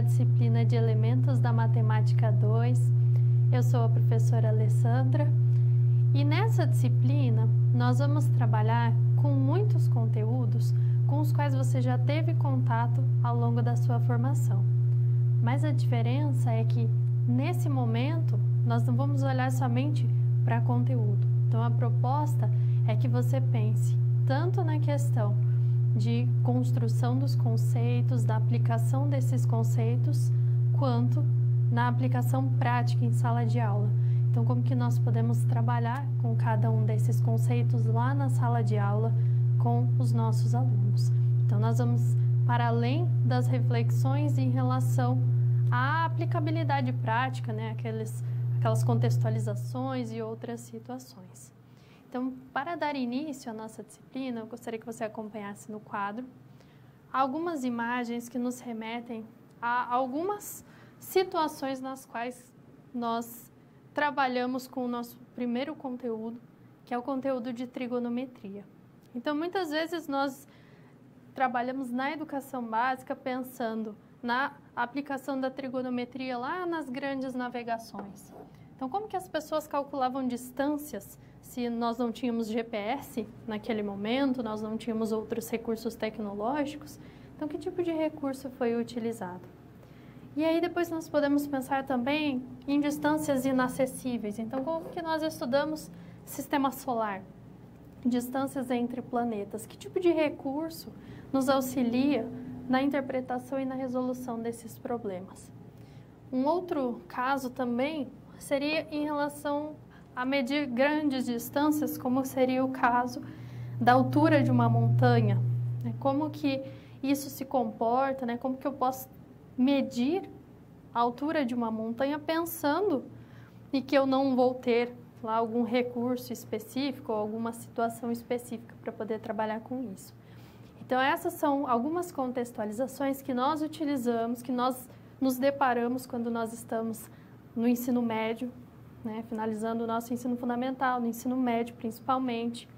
disciplina de Elementos da Matemática 2. Eu sou a professora Alessandra e nessa disciplina nós vamos trabalhar com muitos conteúdos com os quais você já teve contato ao longo da sua formação. Mas a diferença é que nesse momento nós não vamos olhar somente para conteúdo. Então a proposta é que você pense tanto na questão de construção dos conceitos, da aplicação desses conceitos, quanto na aplicação prática em sala de aula. Então, como que nós podemos trabalhar com cada um desses conceitos lá na sala de aula com os nossos alunos. Então, nós vamos para além das reflexões em relação à aplicabilidade prática, né? Aquelas contextualizações e outras situações. Então, para dar início à nossa disciplina, eu gostaria que você acompanhasse no quadro algumas imagens que nos remetem a algumas situações nas quais nós trabalhamos com o nosso primeiro conteúdo, que é o conteúdo de trigonometria. Então, muitas vezes nós trabalhamos na educação básica pensando na aplicação da trigonometria lá nas grandes navegações. Então, como que as pessoas calculavam distâncias se nós não tínhamos GPS naquele momento, nós não tínhamos outros recursos tecnológicos? Então, que tipo de recurso foi utilizado? E aí depois nós podemos pensar também em distâncias inacessíveis. Então, como que nós estudamos sistema solar? Distâncias entre planetas. Que tipo de recurso nos auxilia na interpretação e na resolução desses problemas? Um outro caso também seria em relação a medir grandes distâncias, como seria o caso da altura de uma montanha. Como que isso se comporta, né? Como que eu posso medir a altura de uma montanha pensando em que eu não vou ter lá algum recurso específico ou alguma situação específica para poder trabalhar com isso. Então, essas são algumas contextualizações que nós utilizamos, que nós nos deparamos quando nós estamos no ensino médio, né, finalizando o nosso ensino fundamental, no ensino médio principalmente.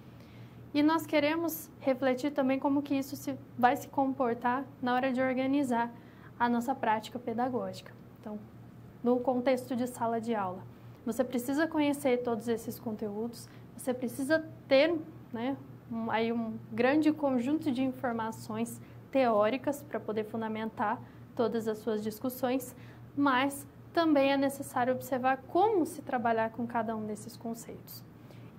E nós queremos refletir também como que isso vai se comportar na hora de organizar a nossa prática pedagógica. Então, no contexto de sala de aula, você precisa conhecer todos esses conteúdos, você precisa ter, né, um grande conjunto de informações teóricas para poder fundamentar todas as suas discussões, mas também é necessário observar como se trabalhar com cada um desses conceitos.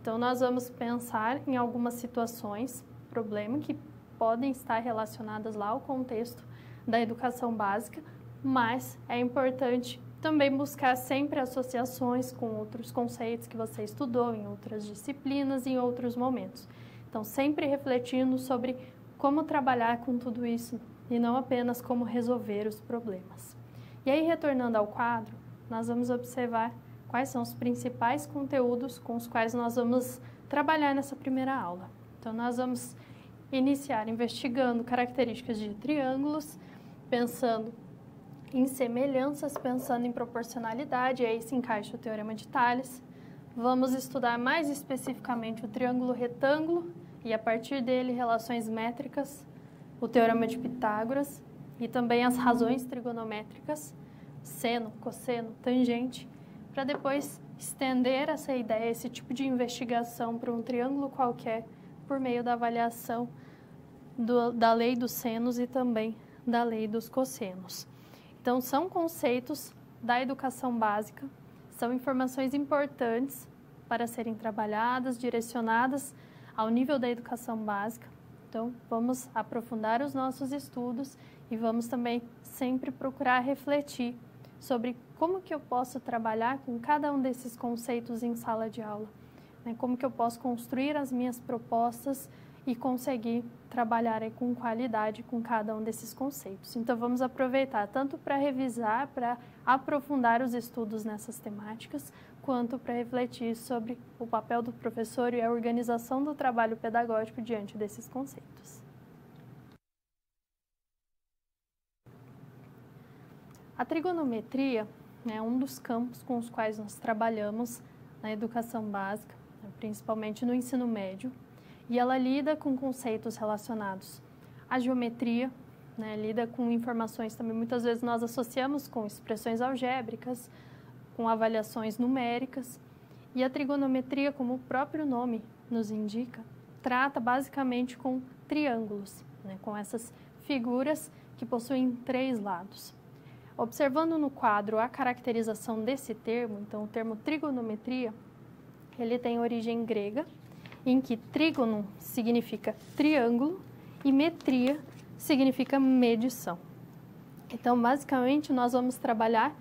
Então, nós vamos pensar em algumas situações, problema que podem estar relacionadas lá ao contexto da educação básica, mas é importante também buscar sempre associações com outros conceitos que você estudou em outras disciplinas, em outros momentos. Então, sempre refletindo sobre como trabalhar com tudo isso e não apenas como resolver os problemas. E aí, retornando ao quadro, nós vamos observar quais são os principais conteúdos com os quais nós vamos trabalhar nessa primeira aula. Então, nós vamos iniciar investigando características de triângulos, pensando em semelhanças, pensando em proporcionalidade, e aí se encaixa o Teorema de Tales. Vamos estudar mais especificamente o triângulo retângulo e, a partir dele, relações métricas, o Teorema de Pitágoras e também as razões trigonométricas, seno, cosseno, tangente, para depois estender essa ideia, esse tipo de investigação para um triângulo qualquer por meio da avaliação da lei dos senos e também da lei dos cossenos. Então, são conceitos da educação básica, são informações importantes para serem trabalhadas, direcionadas ao nível da educação básica. Então, vamos aprofundar os nossos estudos e vamos também sempre procurar refletir sobre como que eu posso trabalhar com cada um desses conceitos em sala de aula, né? Como que eu posso construir as minhas propostas e conseguir trabalhar aí com qualidade com cada um desses conceitos. Então, vamos aproveitar tanto para revisar, para aprofundar os estudos nessas temáticas, quanto para refletir sobre o papel do professor e a organização do trabalho pedagógico diante desses conceitos. A trigonometria é um dos campos com os quais nós trabalhamos na educação básica, principalmente no ensino médio, e ela lida com conceitos relacionados à geometria, né, lida com informações também, muitas vezes nós associamos com expressões algébricas, com avaliações numéricas, e a trigonometria, como o próprio nome nos indica, trata basicamente com triângulos, né, com essas figuras que possuem 3 lados. Observando no quadro a caracterização desse termo, então o termo trigonometria, ele tem origem grega, em que trígono significa triângulo e metria significa medição. Então, basicamente, nós vamos trabalhar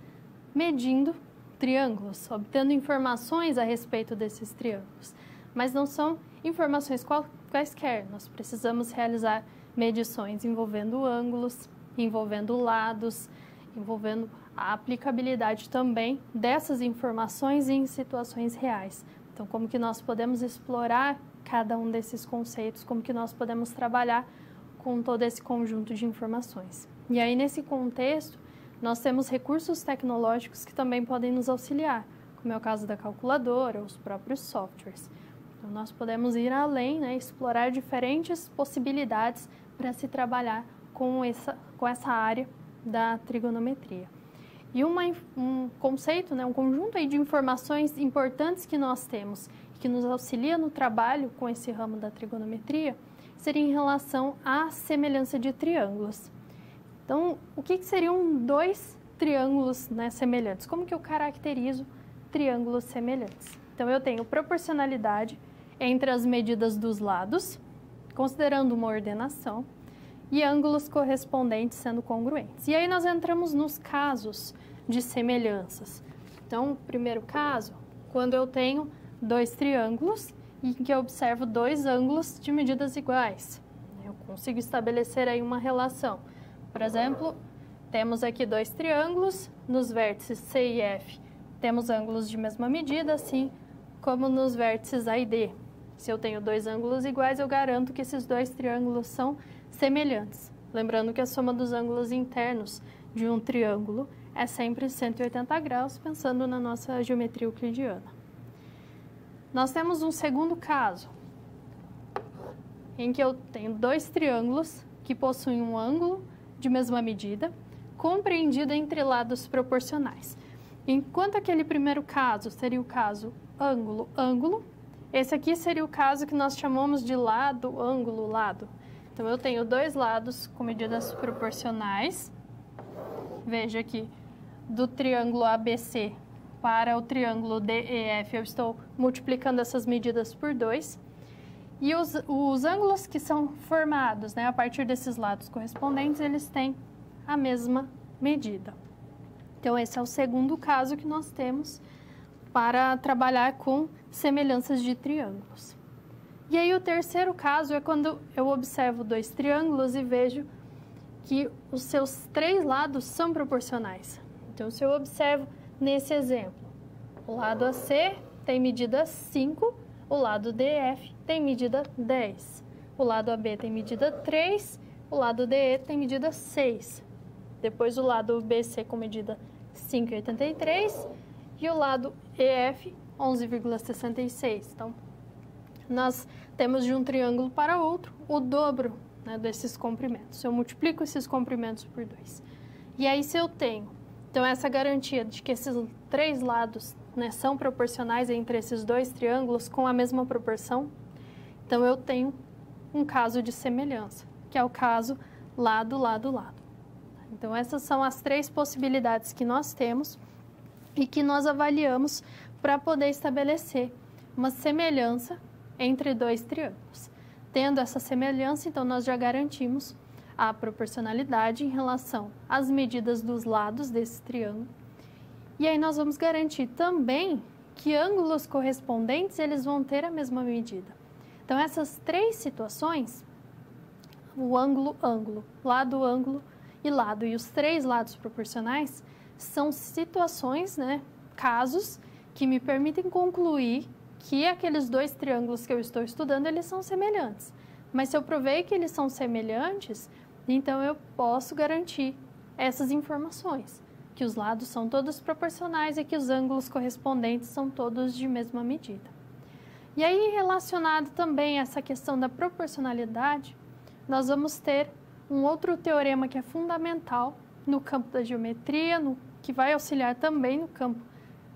medindo triângulos, obtendo informações a respeito desses triângulos. Mas não são informações quaisquer, nós precisamos realizar medições envolvendo ângulos, envolvendo lados, envolvendo a aplicabilidade também dessas informações em situações reais. Então, como que nós podemos explorar cada um desses conceitos, como que nós podemos trabalhar com todo esse conjunto de informações. E aí, nesse contexto, nós temos recursos tecnológicos que também podem nos auxiliar, como é o caso da calculadora, os próprios softwares. Então, nós podemos ir além, né, explorar diferentes possibilidades para se trabalhar com essa área da trigonometria. E um conceito, né, um conjunto aí de informações importantes que nós temos, que nos auxilia no trabalho com esse ramo da trigonometria, seria em relação à semelhança de triângulos. Então, o que seriam 2 triângulos, né, semelhantes? Como que eu caracterizo triângulos semelhantes? Então, eu tenho proporcionalidade entre as medidas dos lados, considerando uma ordenação, e ângulos correspondentes sendo congruentes. E aí nós entramos nos casos de semelhanças. Então, o primeiro caso, quando eu tenho 2 triângulos e que eu observo 2 ângulos de medidas iguais. Eu consigo estabelecer aí uma relação. Por exemplo, temos aqui 2 triângulos, nos vértices C e F temos ângulos de mesma medida, assim como nos vértices A e D. Se eu tenho 2 ângulos iguais, eu garanto que esses 2 triângulos são semelhantes. Lembrando que a soma dos ângulos internos de um triângulo é sempre 180 graus, pensando na nossa geometria euclidiana. Nós temos um segundo caso, em que eu tenho 2 triângulos que possuem um ângulo de mesma medida, compreendido entre lados proporcionais. Enquanto aquele primeiro caso seria o caso ângulo-ângulo, esse aqui seria o caso que nós chamamos de lado, ângulo, lado. Então, eu tenho 2 lados com medidas proporcionais. Veja aqui, do triângulo ABC para o triângulo DEF, eu estou multiplicando essas medidas por 2. E os ângulos que são formados, né, a partir desses lados correspondentes, eles têm a mesma medida. Então, esse é o segundo caso que nós temos para trabalhar com semelhanças de triângulos. E aí, o terceiro caso é quando eu observo 2 triângulos e vejo que os seus 3 lados são proporcionais. Então, se eu observo nesse exemplo, o lado AC tem medida 5, o lado DF tem medida 10, o lado AB tem medida 3, o lado DE tem medida 6. Depois, o lado BC com medida 5,83 e o lado EF 11,66. Então, nós temos de um triângulo para outro o dobro, né, desses comprimentos. Eu multiplico esses comprimentos por 2. E aí, se eu tenho, então, essa garantia de que esses 3 lados, né, são proporcionais entre esses 2 triângulos com a mesma proporção, então eu tenho um caso de semelhança, que é o caso lado, lado, lado. Então, essas são as 3 possibilidades que nós temos e que nós avaliamos para poder estabelecer uma semelhança entre 2 triângulos. Tendo essa semelhança, então, nós já garantimos a proporcionalidade em relação às medidas dos lados desse triângulo. E aí nós vamos garantir também que ângulos correspondentes, eles vão ter a mesma medida. Então, essas 3 situações, o ângulo, ângulo, lado, ângulo e lado, e os 3 lados proporcionais, são situações, né, casos que me permitem concluir que aqueles 2 triângulos que eu estou estudando, eles são semelhantes. Mas se eu provei que eles são semelhantes, então eu posso garantir essas informações, que os lados são todos proporcionais e que os ângulos correspondentes são todos de mesma medida. E aí, relacionado também a essa questão da proporcionalidade, nós vamos ter um outro teorema que é fundamental no campo da geometria, que vai auxiliar também no campo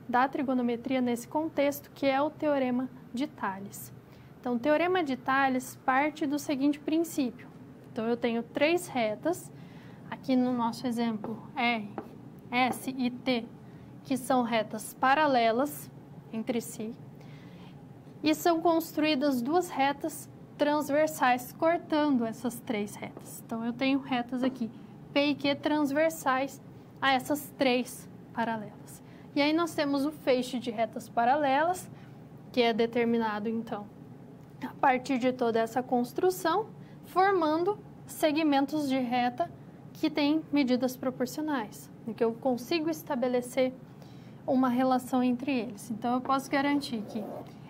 da trigonometria nesse contexto, que é o Teorema de Tales. Então, o Teorema de Tales parte do seguinte princípio. Então, eu tenho 3 retas, aqui no nosso exemplo R, S e T, que são retas paralelas entre si, e são construídas 2 retas transversais, cortando essas 3 retas. Então, eu tenho retas aqui, P e Q transversais a essas 3 paralelas. E aí, nós temos o feixe de retas paralelas, que é determinado, então, a partir de toda essa construção, formando segmentos de reta que têm medidas proporcionais, em que eu consigo estabelecer uma relação entre eles. Então, eu posso garantir que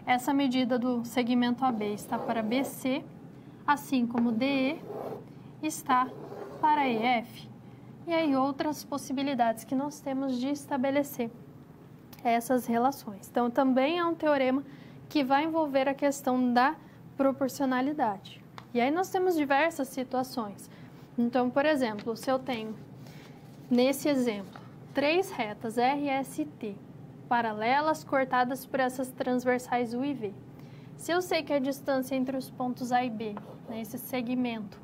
essa medida do segmento AB está para BC, assim como DE está para EF. E aí, outras possibilidades que nós temos de estabelecer essas relações. Então, também é um teorema que vai envolver a questão da proporcionalidade. E aí, nós temos diversas situações. Então, por exemplo, se eu tenho, nesse exemplo, 3 retas R, S e T, paralelas, cortadas por essas transversais U e V. Se eu sei que a distância entre os pontos A e B, nesse segmento,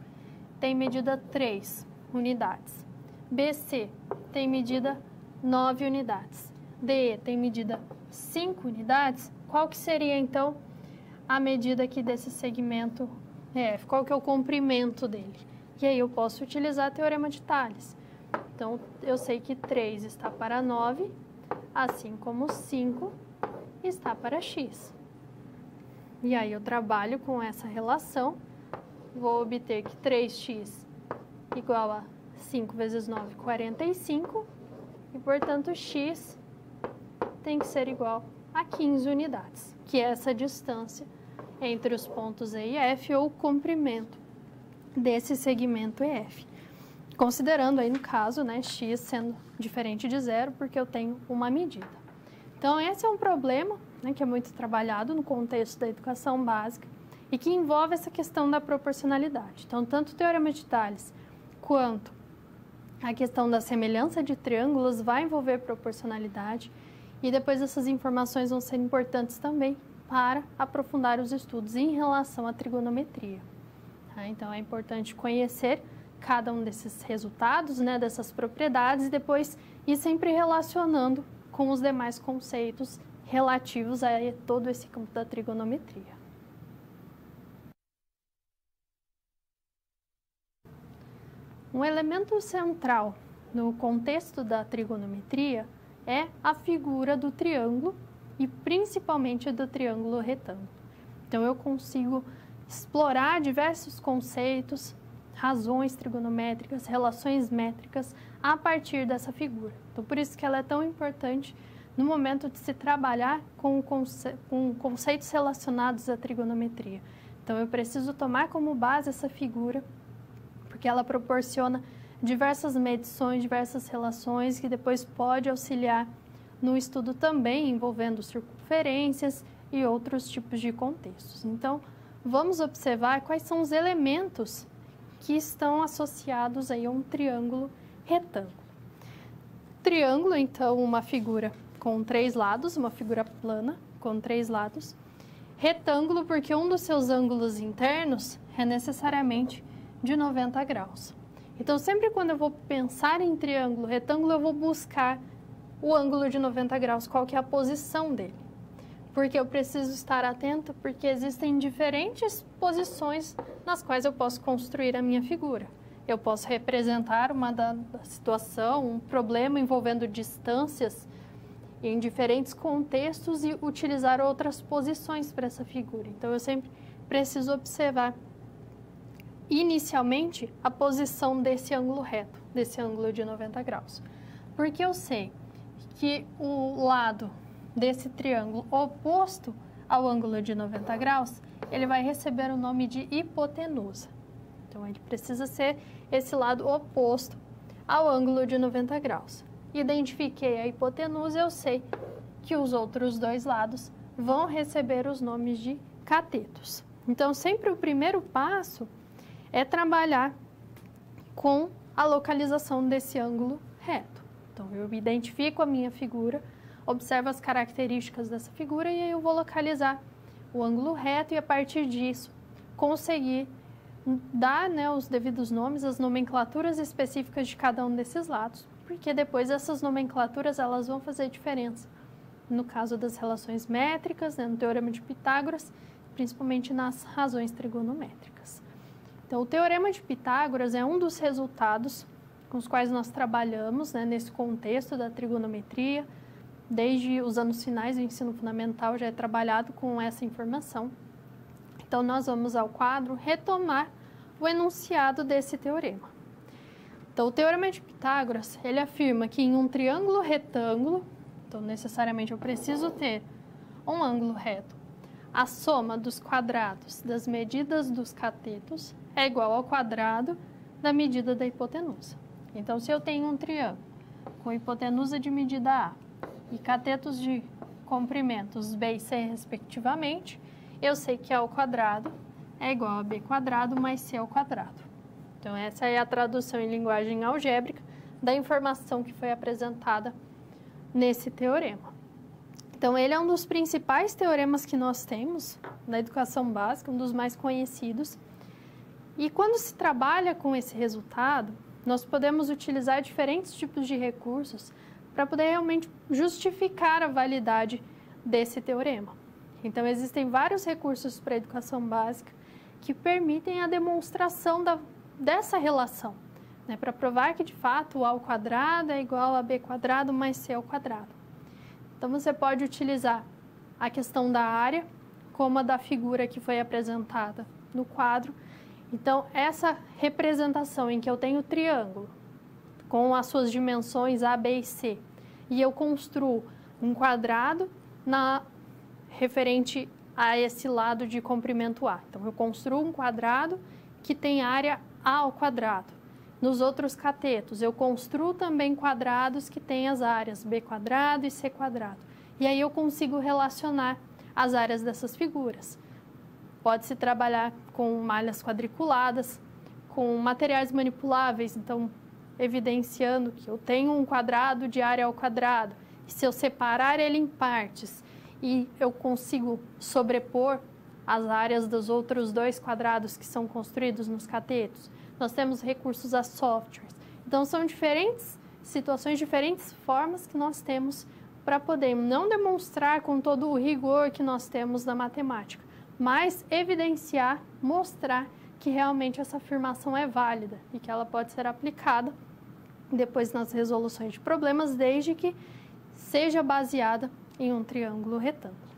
tem medida 3 unidades, BC tem medida 9 unidades, DE tem medida 5 unidades, qual que seria, então, a medida aqui desse segmento EF? Qual que é o comprimento dele? E aí eu posso utilizar o Teorema de Tales. Então, eu sei que 3 está para 9, assim como 5 está para x. E aí eu trabalho com essa relação, vou obter que 3x igual a 5 vezes 9, 45, e, portanto, x tem que ser igual a 15 unidades, que é essa distância entre os pontos E e F, ou o comprimento desse segmento EF. Considerando aí, no caso, né, x sendo diferente de zero, porque eu tenho uma medida. Então, esse é um problema, né, que é muito trabalhado no contexto da educação básica e que envolve essa questão da proporcionalidade. Então, tanto o Teorema de Tales quanto a questão da semelhança de triângulos vai envolver proporcionalidade, e depois essas informações vão ser importantes também para aprofundar os estudos em relação à trigonometria. Tá? Então, é importante conhecer cada um desses resultados, né, dessas propriedades, e depois ir sempre relacionando com os demais conceitos relativos a todo esse campo da trigonometria. Um elemento central no contexto da trigonometria é a figura do triângulo e principalmente do triângulo retângulo. Então, eu consigo explorar diversos conceitos, razões trigonométricas, relações métricas a partir dessa figura. Então, por isso que ela é tão importante no momento de se trabalhar com conceitos relacionados à trigonometria. Então, eu preciso tomar como base essa figura, porque ela proporciona diversas medições, diversas relações, que depois pode auxiliar no estudo também envolvendo circunferências e outros tipos de contextos. Então, vamos observar quais são os elementos que estão associados aí a um triângulo retângulo. Triângulo, então, uma figura com 3 lados, uma figura plana com 3 lados. Retângulo, porque um dos seus ângulos internos é necessariamente de 90 graus. Então, sempre quando eu vou pensar em triângulo retângulo, eu vou buscar o ângulo de 90 graus, qual que é a posição dele. Porque eu preciso estar atenta, porque existem diferentes posições nas quais eu posso construir a minha figura. Eu posso representar uma situação, um problema envolvendo distâncias em diferentes contextos e utilizar outras posições para essa figura. Então, eu sempre preciso observar inicialmente a posição desse ângulo reto, desse ângulo de 90 graus. Porque eu sei que o lado desse triângulo oposto ao ângulo de 90 graus, ele vai receber o nome de hipotenusa. Então, ele precisa ser esse lado oposto ao ângulo de 90 graus. Identifiquei a hipotenusa, eu sei que os outros 2 lados vão receber os nomes de catetos. Então, sempre o primeiro passo é trabalhar com a localização desse ângulo reto. Então, eu identifico a minha figura, observo as características dessa figura e aí eu vou localizar o ângulo reto e, a partir disso, conseguir dar, né, os devidos nomes, as nomenclaturas específicas de cada um desses lados, porque depois essas nomenclaturas elas vão fazer diferença no caso das relações métricas, né, no Teorema de Pitágoras, principalmente nas razões trigonométricas. Então, o Teorema de Pitágoras é um dos resultados com os quais nós trabalhamos, né, nesse contexto da trigonometria. Desde os anos finais do ensino fundamental já é trabalhado com essa informação. Então, nós vamos ao quadro retomar o enunciado desse teorema. Então, o Teorema de Pitágoras, ele afirma que em um triângulo retângulo, então necessariamente eu preciso ter um ângulo reto, a soma dos quadrados das medidas dos catetos é igual ao quadrado da medida da hipotenusa. Então, se eu tenho um triângulo com hipotenusa de medida A e catetos de comprimentos B e C, respectivamente, eu sei que A ao quadrado é igual a B quadrado mais C ao quadrado. Então, essa é a tradução em linguagem algébrica da informação que foi apresentada nesse teorema. Então, ele é um dos principais teoremas que nós temos na educação básica, um dos mais conhecidos. E quando se trabalha com esse resultado, nós podemos utilizar diferentes tipos de recursos para poder realmente justificar a validade desse teorema. Então, existem vários recursos para a educação básica que permitem a demonstração dessa relação, né, para provar que, de fato, o A ao quadrado é igual a B quadrado mais C ao quadrado. Então, você pode utilizar a questão da área, como a da figura que foi apresentada no quadro. Então, essa representação em que eu tenho o triângulo com as suas dimensões A, B e C, e eu construo um quadrado referente a esse lado de comprimento A. Então, eu construo um quadrado que tem área A ao quadrado. Nos outros catetos, eu construo também quadrados que têm as áreas B quadrado e C quadrado. E aí eu consigo relacionar as áreas dessas figuras. Pode-se trabalhar com malhas quadriculadas, com materiais manipuláveis, então evidenciando que eu tenho um quadrado de área ao quadrado. E se eu separar ele em partes e eu consigo sobrepor as áreas dos outros dois quadrados que são construídos nos catetos, nós temos recursos a softwares. Então, são diferentes situações, diferentes formas que nós temos para poder não demonstrar com todo o rigor que nós temos na matemática, mas evidenciar, mostrar que realmente essa afirmação é válida e que ela pode ser aplicada depois nas resoluções de problemas, desde que seja baseada em um triângulo retângulo.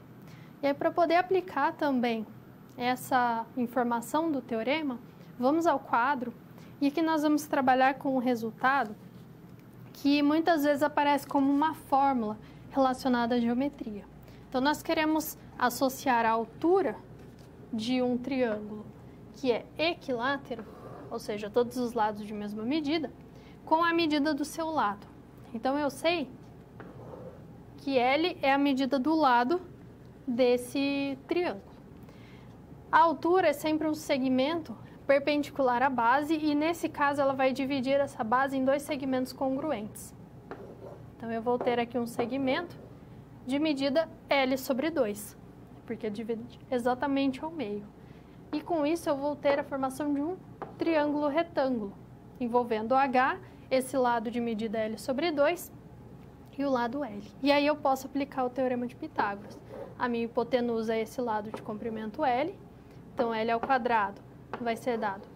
E aí, para poder aplicar também essa informação do teorema, vamos ao quadro e aqui nós vamos trabalhar com um resultado que muitas vezes aparece como uma fórmula relacionada à geometria. Então, nós queremos associar a altura de um triângulo que é equilátero, ou seja, todos os lados de mesma medida, com a medida do seu lado. Então, eu sei que L é a medida do lado desse triângulo. A altura é sempre um segmento perpendicular à base e, nesse caso, ela vai dividir essa base em dois segmentos congruentes. Então, eu vou ter aqui um segmento de medida L sobre 2, porque divide exatamente ao meio. E, com isso, eu vou ter a formação de um triângulo retângulo, envolvendo H, esse lado de medida L sobre 2, e o lado L. E aí eu posso aplicar o Teorema de Pitágoras. A minha hipotenusa é esse lado de comprimento L, então L ao quadrado vai ser dado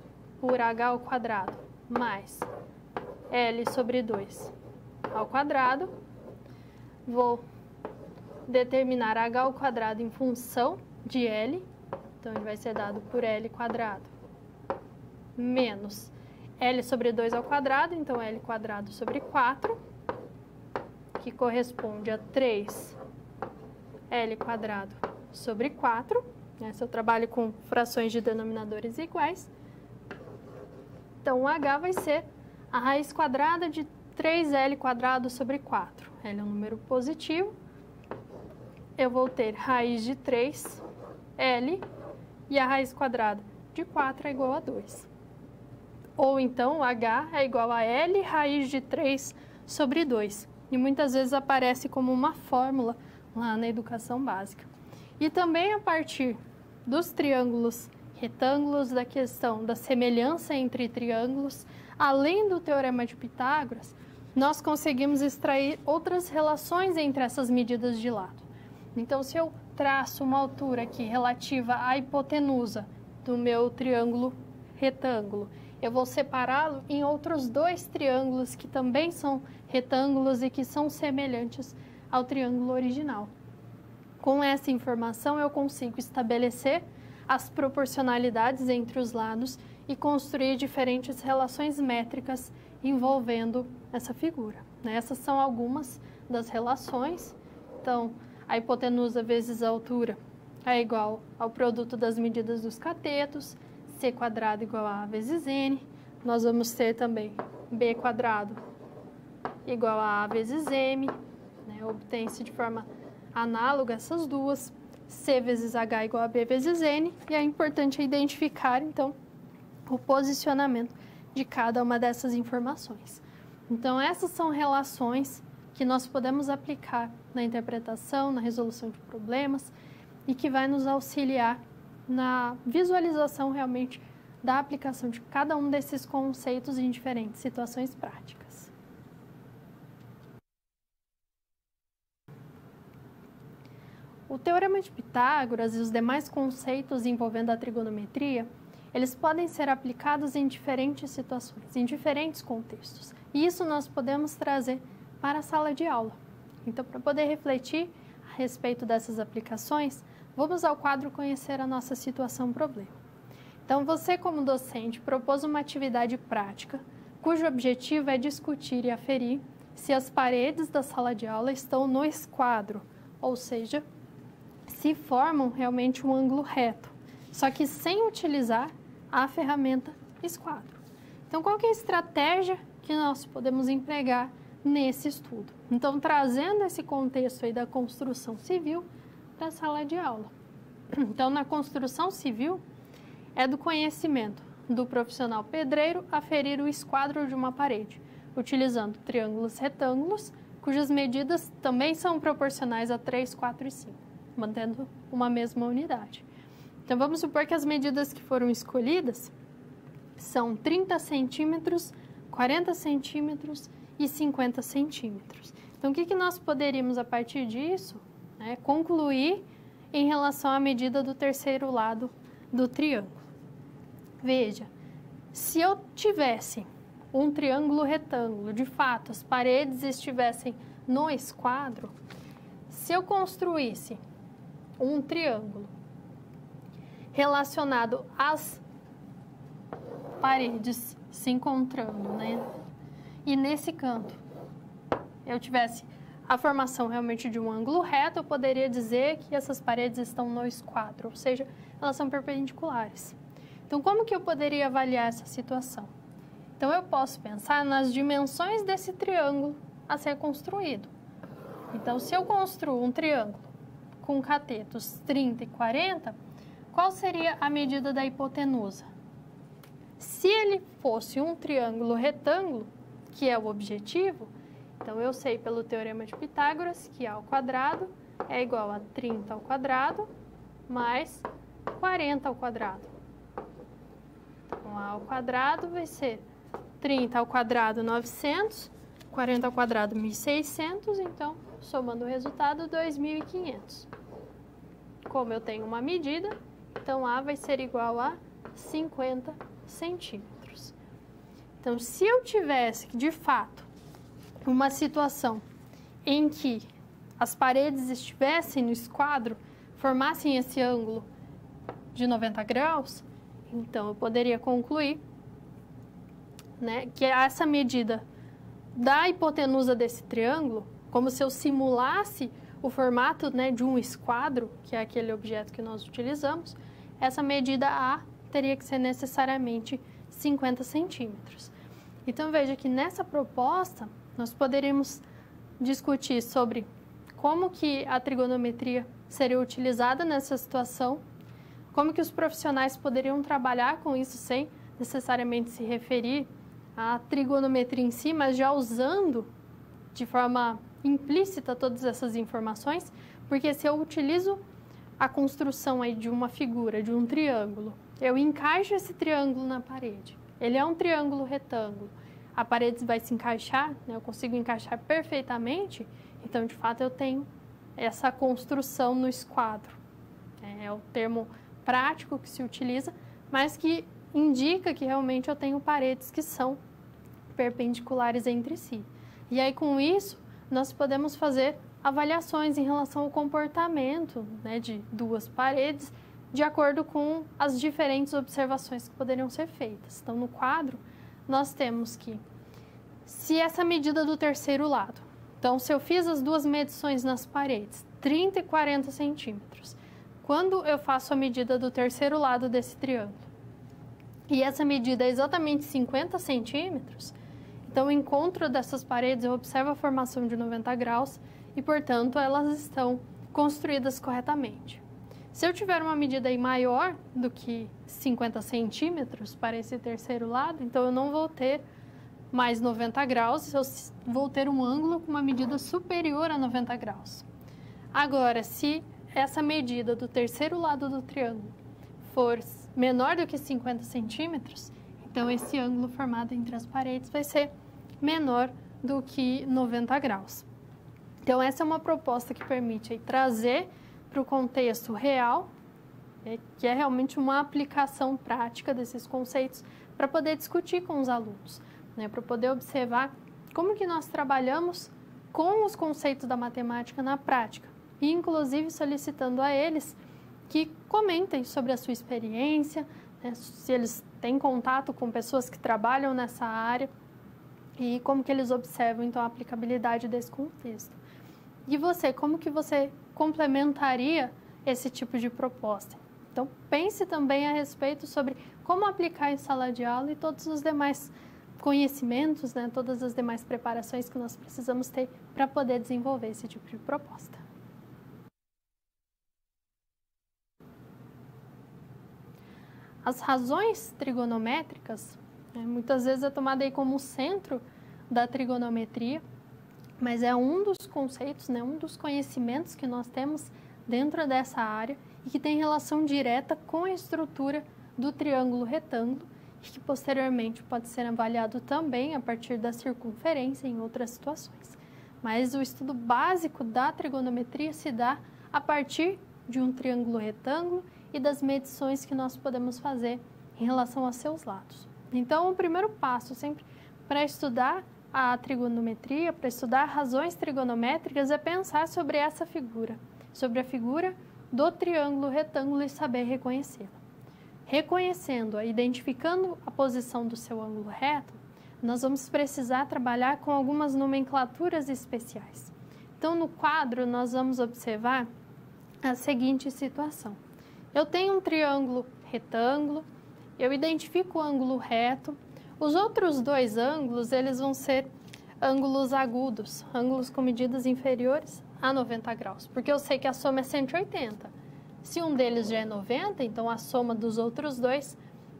por H ao quadrado mais L sobre 2 ao quadrado. Vou determinar H ao quadrado em função de L, então ele vai ser dado por L quadrado menos L sobre 2 ao quadrado, então L quadrado sobre 4, que corresponde a 3 L quadrado sobre 4, né, se eu trabalho com frações de denominadores iguais. Então, o H vai ser a raiz quadrada de 3L quadrado sobre 4. L é um número positivo. Eu vou ter raiz de 3L e a raiz quadrada de 4 é igual a 2. Ou então, H é igual a L raiz de 3 sobre 2. E muitas vezes aparece como uma fórmula lá na educação básica. E também a partir dos triângulos retângulos, da questão da semelhança entre triângulos, além do Teorema de Pitágoras, nós conseguimos extrair outras relações entre essas medidas de lado. Então, se eu traço uma altura aqui relativa à hipotenusa do meu triângulo retângulo, eu vou separá-lo em outros 2 triângulos que também são retângulos e que são semelhantes ao triângulo original. Com essa informação, eu consigo estabelecer as proporcionalidades entre os lados e construir diferentes relações métricas envolvendo essa figura. Essas são algumas das relações. Então, a hipotenusa vezes a altura é igual ao produto das medidas dos catetos, c quadrado igual a A vezes N. Nós vamos ter também B quadrado igual a A vezes M, obtém-se de forma análoga essas duas. C vezes H igual a B vezes N, e é importante identificar, então, o posicionamento de cada uma dessas informações. Então, essas são relações que nós podemos aplicar na interpretação, na resolução de problemas, e que vai nos auxiliar na visualização realmente da aplicação de cada um desses conceitos em diferentes situações práticas. O Teorema de Pitágoras e os demais conceitos envolvendo a trigonometria, eles podem ser aplicados em diferentes situações, em diferentes contextos. E isso nós podemos trazer para a sala de aula. Então, para poder refletir a respeito dessas aplicações, vamos ao quadro Conhecer a Nossa Situação Problema. Então, você como docente propôs uma atividade prática, cujo objetivo é discutir e aferir se as paredes da sala de aula estão no esquadro, ou seja, se formam realmente um ângulo reto, só que sem utilizar a ferramenta esquadro. Então, qual que é a estratégia que nós podemos empregar nesse estudo? Então, trazendo esse contexto aí da construção civil para a sala de aula. Então, na construção civil, é do conhecimento do profissional pedreiro aferir o esquadro de uma parede, utilizando triângulos retângulos, cujas medidas também são proporcionais a 3, 4 e 5, mantendo uma mesma unidade. Então, vamos supor que as medidas que foram escolhidas são 30 centímetros, 40 centímetros e 50 centímetros. Então, o que nós poderíamos, a partir disso, concluir em relação à medida do terceiro lado do triângulo? Veja, se eu tivesse um triângulo retângulo, de fato, as paredes estivessem no esquadro, se eu construísse um triângulo relacionado às paredes se encontrando, E nesse canto eu tivesse a formação realmente de um ângulo reto, eu poderia dizer que essas paredes estão no esquadro, ou seja, elas são perpendiculares. Então, como que eu poderia avaliar essa situação? Então, eu posso pensar nas dimensões desse triângulo a ser construído. Então, se eu construo um triângulo com catetos 30 e 40, qual seria a medida da hipotenusa? Se ele fosse um triângulo retângulo, que é o objetivo, então eu sei pelo Teorema de Pitágoras que A ao quadrado é igual a 30 ao quadrado mais 40 ao quadrado. Então, A ao quadrado vai ser 30 ao quadrado, 900, 40 ao quadrado, 1.600, então, somando o resultado, 2.500. Como eu tenho uma medida, então A vai ser igual a 50 centímetros. Então, se eu tivesse, de fato, uma situação em que as paredes estivessem no esquadro, formassem esse ângulo de 90 graus, então eu poderia concluir que essa medida da hipotenusa desse triângulo, como se eu simulasse o formato de um esquadro, que é aquele objeto que nós utilizamos, essa medida A teria que ser necessariamente 50 centímetros. Então, veja que nessa proposta, nós poderíamos discutir sobre como que a trigonometria seria utilizada nessa situação, como que os profissionais poderiam trabalhar com isso sem necessariamente se referir à trigonometria em si, mas já usando de forma implícita todas essas informações, porque se eu utilizo a construção aí de uma figura, de um triângulo, eu encaixo esse triângulo na parede. Ele é um triângulo retângulo. A parede vai se encaixar, né? Eu consigo encaixar perfeitamente, então, de fato, eu tenho essa construção no esquadro. É o termo prático que se utiliza, mas que indica que realmente eu tenho paredes que são perpendiculares entre si. E aí, com isso, nós podemos fazer avaliações em relação ao comportamento, né, de duas paredes, de acordo com as diferentes observações que poderiam ser feitas. Então, no quadro, nós temos que, se essa medida do terceiro lado, então, se eu fiz as duas medições nas paredes, 30 e 40 centímetros, quando eu faço a medida do terceiro lado desse triângulo, e essa medida é exatamente 50 centímetros, então, o encontro dessas paredes, eu observo a formação de 90 graus e, portanto, elas estão construídas corretamente. Se eu tiver uma medida aí maior do que 50 centímetros para esse terceiro lado, então eu não vou ter mais 90 graus, eu vou ter um ângulo com uma medida superior a 90 graus. Agora, se essa medida do terceiro lado do triângulo for menor do que 50 centímetros, então esse ângulo formado entre as paredes vai ser menor do que 90 graus. Então, essa é uma proposta que permite aí trazer para o contexto real, que é realmente uma aplicação prática desses conceitos, para poder discutir com os alunos, né, para poder observar como que nós trabalhamos com os conceitos da matemática na prática, e inclusive solicitando a eles que comentem sobre a sua experiência, né, se eles têm contato com pessoas que trabalham nessa área, e como que eles observam, então, a aplicabilidade desse contexto. E você, como que você complementaria esse tipo de proposta? Então, pense também a respeito sobre como aplicar em sala de aula e todos os demais conhecimentos, né, todas as demais preparações que nós precisamos ter para poder desenvolver esse tipo de proposta. As razões trigonométricas, muitas vezes é tomada aí como o centro da trigonometria, mas é um dos conceitos, né, um dos conhecimentos que nós temos dentro dessa área e que tem relação direta com a estrutura do triângulo retângulo e que posteriormente pode ser avaliado também a partir da circunferência em outras situações. Mas o estudo básico da trigonometria se dá a partir de um triângulo retângulo e das medições que nós podemos fazer em relação aos seus lados. Então, o primeiro passo sempre para estudar a trigonometria, para estudar razões trigonométricas, é pensar sobre essa figura, sobre a figura do triângulo retângulo e saber reconhecê-la. Reconhecendo-a, identificando a posição do seu ângulo reto, nós vamos precisar trabalhar com algumas nomenclaturas especiais. Então, no quadro, nós vamos observar a seguinte situação. Eu tenho um triângulo retângulo, eu identifico o ângulo reto. Os outros dois ângulos, eles vão ser ângulos agudos, ângulos com medidas inferiores a 90 graus, porque eu sei que a soma é 180. Se um deles já é 90, então a soma dos outros dois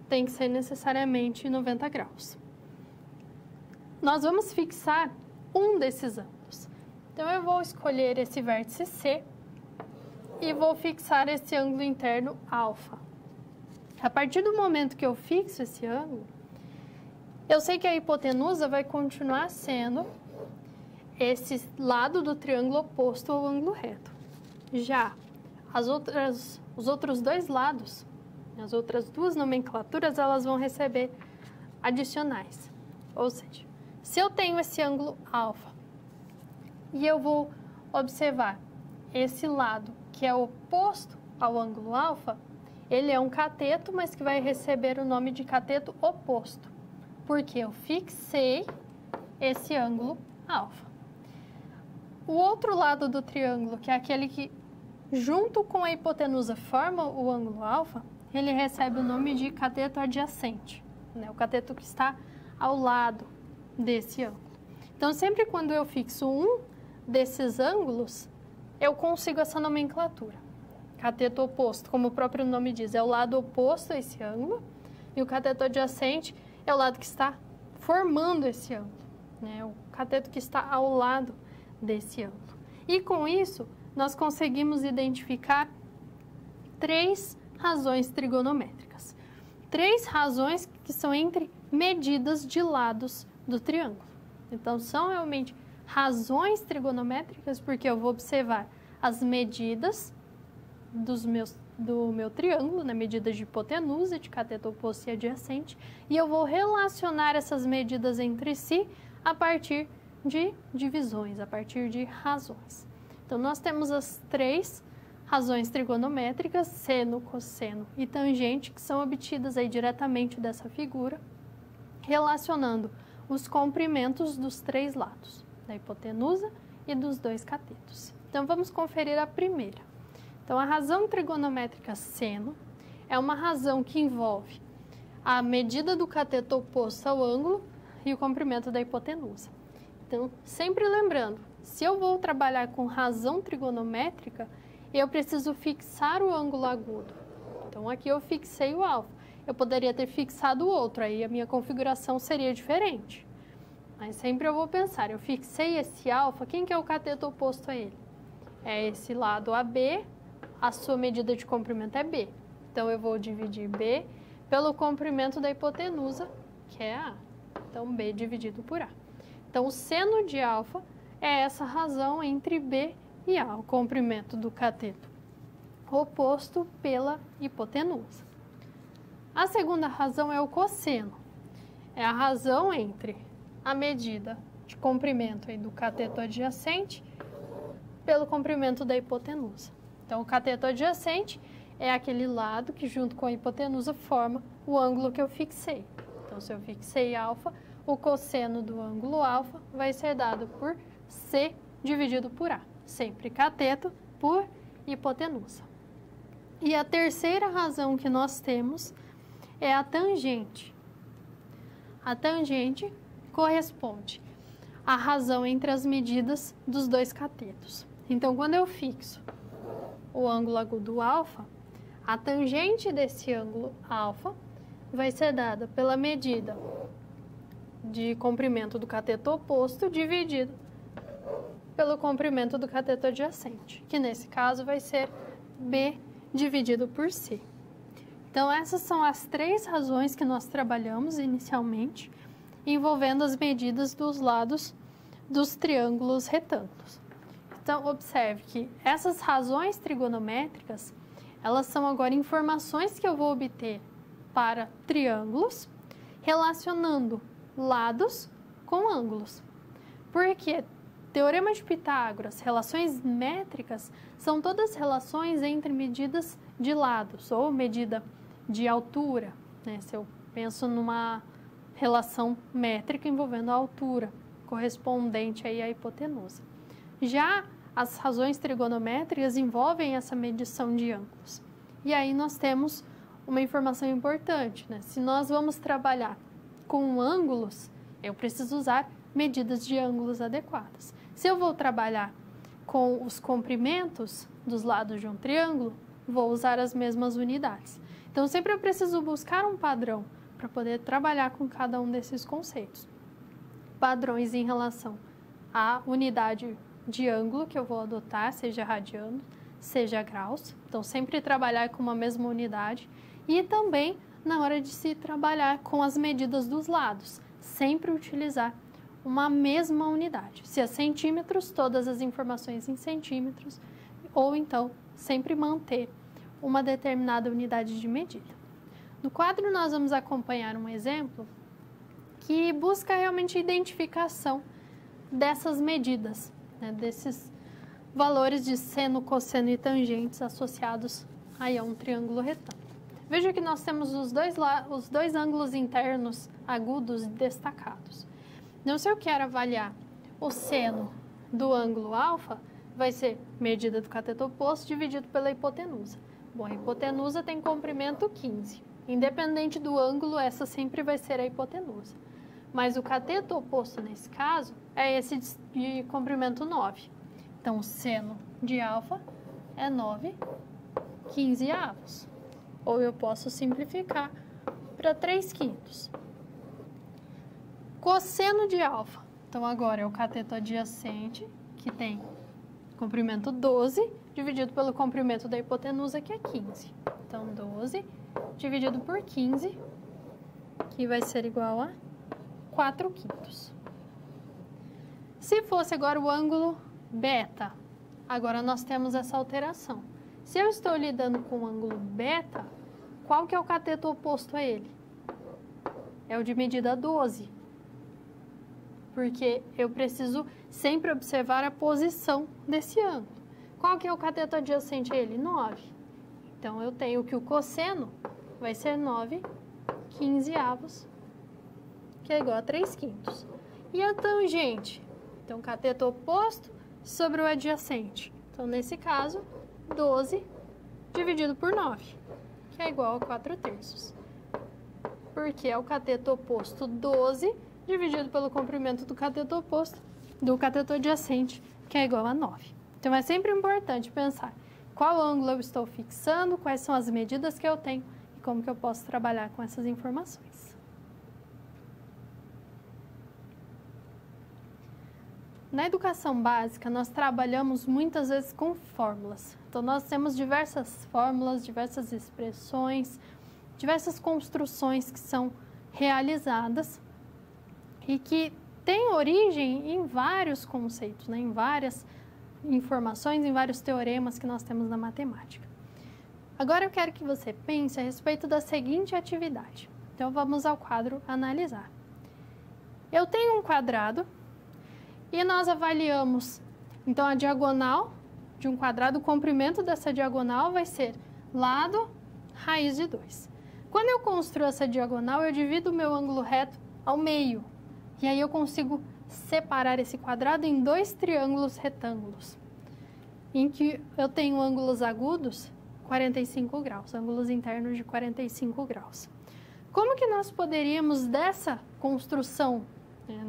tem que ser necessariamente 90 graus. Nós vamos fixar um desses ângulos. Então, eu vou escolher esse vértice C e vou fixar esse ângulo interno alfa. A partir do momento que eu fixo esse ângulo, eu sei que a hipotenusa vai continuar sendo esse lado do triângulo oposto ao ângulo reto. Já os outros dois lados, as outras duas nomenclaturas, elas vão receber adicionais. Ou seja, se eu tenho esse ângulo alfa e eu vou observar esse lado que é oposto ao ângulo alfa, ele é um cateto, mas que vai receber o nome de cateto oposto, porque eu fixei esse ângulo alfa. O outro lado do triângulo, que é aquele que, junto com a hipotenusa, forma o ângulo alfa, ele recebe o nome de cateto adjacente, né? O cateto que está ao lado desse ângulo. Então, sempre quando eu fixo um desses ângulos, eu consigo essa nomenclatura. Cateto oposto, como o próprio nome diz, é o lado oposto a esse ângulo. E o cateto adjacente é o lado que está formando esse ângulo, né? O cateto que está ao lado desse ângulo. E com isso, nós conseguimos identificar 3 razões trigonométricas. 3 razões que são entre medidas de lados do triângulo. Então, são realmente razões trigonométricas, porque eu vou observar as medidas do meu triângulo, na medida de hipotenusa, de cateto oposto e adjacente, e eu vou relacionar essas medidas entre si a partir de divisões, a partir de razões. Então, nós temos as 3 razões trigonométricas, seno, cosseno e tangente, que são obtidas aí diretamente dessa figura, relacionando os comprimentos dos 3 lados, da hipotenusa e dos 2 catetos. Então, vamos conferir a primeira. Então, a razão trigonométrica seno é uma razão que envolve a medida do cateto oposto ao ângulo e o comprimento da hipotenusa. Então, sempre lembrando, se eu vou trabalhar com razão trigonométrica, eu preciso fixar o ângulo agudo. Então, aqui eu fixei o alfa. Eu poderia ter fixado o outro, aí a minha configuração seria diferente. Mas sempre eu vou pensar, eu fixei esse alfa, quem que é o cateto oposto a ele? É esse lado AB, a sua medida de comprimento é B. Então, eu vou dividir B pelo comprimento da hipotenusa, que é A. Então, B dividido por A. Então, o seno de alfa é essa razão entre B e A, o comprimento do cateto oposto pela hipotenusa. A segunda razão é o cosseno. É a razão entre a medida de comprimento aí do cateto adjacente pelo comprimento da hipotenusa. Então, o cateto adjacente é aquele lado que, junto com a hipotenusa, forma o ângulo que eu fixei. Então, se eu fixei alfa, o cosseno do ângulo alfa vai ser dado por C dividido por A. Sempre cateto por hipotenusa. E a terceira razão que nós temos é a tangente. A tangente corresponde à razão entre as medidas dos 2 catetos. Então, quando eu fixo o ângulo agudo alfa, a tangente desse ângulo alfa vai ser dada pela medida de comprimento do cateto oposto dividido pelo comprimento do cateto adjacente, que nesse caso vai ser B dividido por C. Então, essas são as 3 razões que nós trabalhamos inicialmente, envolvendo as medidas dos lados dos triângulos retângulos. Então, observe que essas razões trigonométricas, elas são agora informações que eu vou obter para triângulos, relacionando lados com ângulos. Porque Teorema de Pitágoras, relações métricas, são todas relações entre medidas de lados, ou medida de altura, né? Se eu penso numa relação métrica envolvendo a altura, correspondente aí à hipotenusa. Já as razões trigonométricas envolvem essa medição de ângulos. E aí nós temos uma informação importante, né? Se nós vamos trabalhar com ângulos, eu preciso usar medidas de ângulos adequadas. Se eu vou trabalhar com os comprimentos dos lados de um triângulo, vou usar as mesmas unidades. Então, sempre eu preciso buscar um padrão para poder trabalhar com cada um desses conceitos. Padrões em relação à unidade de ângulo que eu vou adotar, seja radiano, seja graus. Então, sempre trabalhar com uma mesma unidade. E também na hora de se trabalhar com as medidas dos lados, sempre utilizar uma mesma unidade. Se é centímetros, todas as informações em centímetros, ou então sempre manter uma determinada unidade de medida. No quadro nós vamos acompanhar um exemplo que busca realmente a identificação dessas medidas, né, desses valores de seno, cosseno e tangentes associados aí a um triângulo retângulo. Veja que nós temos os dois ângulos internos agudos destacados. Então, se eu quero avaliar o seno do ângulo alfa, vai ser medida do cateto oposto dividido pela hipotenusa. Bom, a hipotenusa tem comprimento 15. Independente do ângulo, essa sempre vai ser a hipotenusa. Mas o cateto oposto, nesse caso, é esse de comprimento 9. Então, o seno de alfa é 9 15 avos. Ou eu posso simplificar para 3/5. Cosseno de alfa. Então, agora é o cateto adjacente, que tem comprimento 12, dividido pelo comprimento da hipotenusa, que é 15. Então, 12 dividido por 15, que vai ser igual a 4/5. Se fosse agora o ângulo beta, agora nós temos essa alteração. Se eu estou lidando com o ângulo beta, qual que é o cateto oposto a ele? É o de medida 12. Porque eu preciso sempre observar a posição desse ângulo. Qual que é o cateto adjacente a ele? 9. Então, eu tenho que o cosseno vai ser 9/15, que é igual a 3/5. E a tangente? Então, cateto oposto sobre o adjacente. Então, nesse caso, 12 dividido por 9, que é igual a 4/3. Porque é o cateto oposto 12 dividido pelo comprimento do cateto oposto do cateto adjacente, que é igual a 9. Então, é sempre importante pensar qual ângulo eu estou fixando, quais são as medidas que eu tenho e como que eu posso trabalhar com essas informações. Na educação básica, nós trabalhamos muitas vezes com fórmulas. Então, nós temos diversas fórmulas, diversas expressões, diversas construções que são realizadas e que têm origem em vários conceitos, né? Em várias informações, em vários teoremas que nós temos na matemática. Agora, eu quero que você pense a respeito da seguinte atividade. Então, vamos ao quadro analisar. Eu tenho um quadrado e nós avaliamos, então, a diagonal de um quadrado, o comprimento dessa diagonal vai ser lado raiz de 2. Quando eu construo essa diagonal, eu divido o meu ângulo reto ao meio. E aí eu consigo separar esse quadrado em 2 triângulos retângulos, em que eu tenho ângulos agudos 45 graus, ângulos internos de 45 graus. Como que nós poderíamos, dessa construção,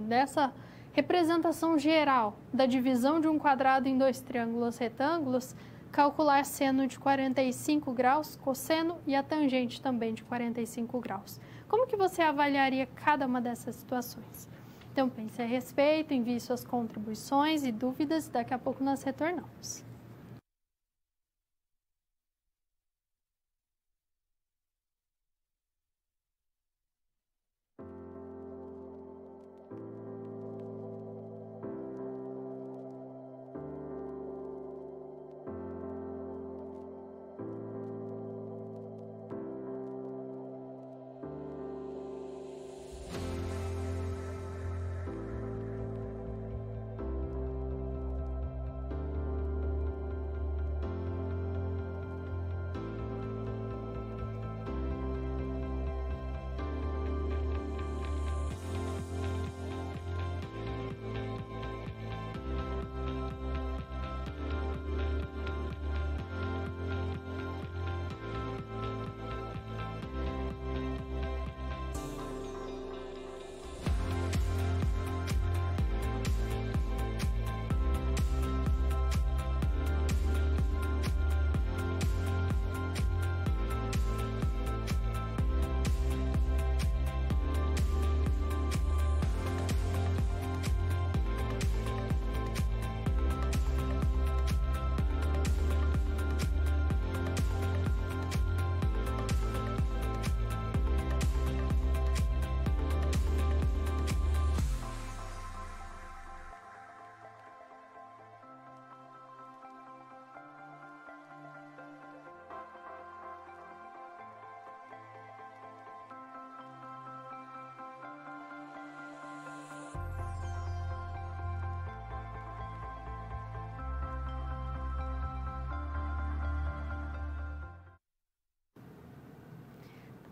dessa representação geral da divisão de um quadrado em 2 triângulos retângulos, calcular seno de 45 graus, cosseno e a tangente também de 45 graus? Como que você avaliaria cada uma dessas situações? Então, pense a respeito, envie suas contribuições e dúvidas, daqui a pouco nós retornamos.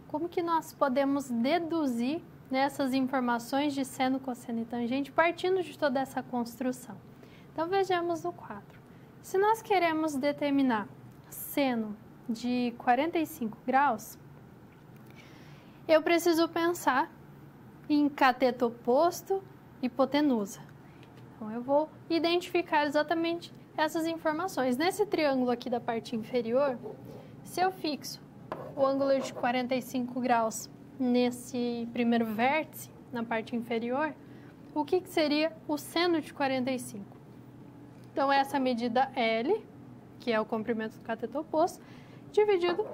Como que nós podemos deduzir essas informações de seno, cosseno e tangente partindo de toda essa construção? Então, vejamos no quadro. Se nós queremos determinar seno de 45 graus, eu preciso pensar em cateto oposto e hipotenusa. Então, eu vou identificar exatamente essas informações. Nesse triângulo aqui da parte inferior, se eu fixo o ângulo de 45 graus nesse primeiro vértice, na parte inferior, o que seria o seno de 45? Então, essa medida L, que é o comprimento do cateto oposto, dividido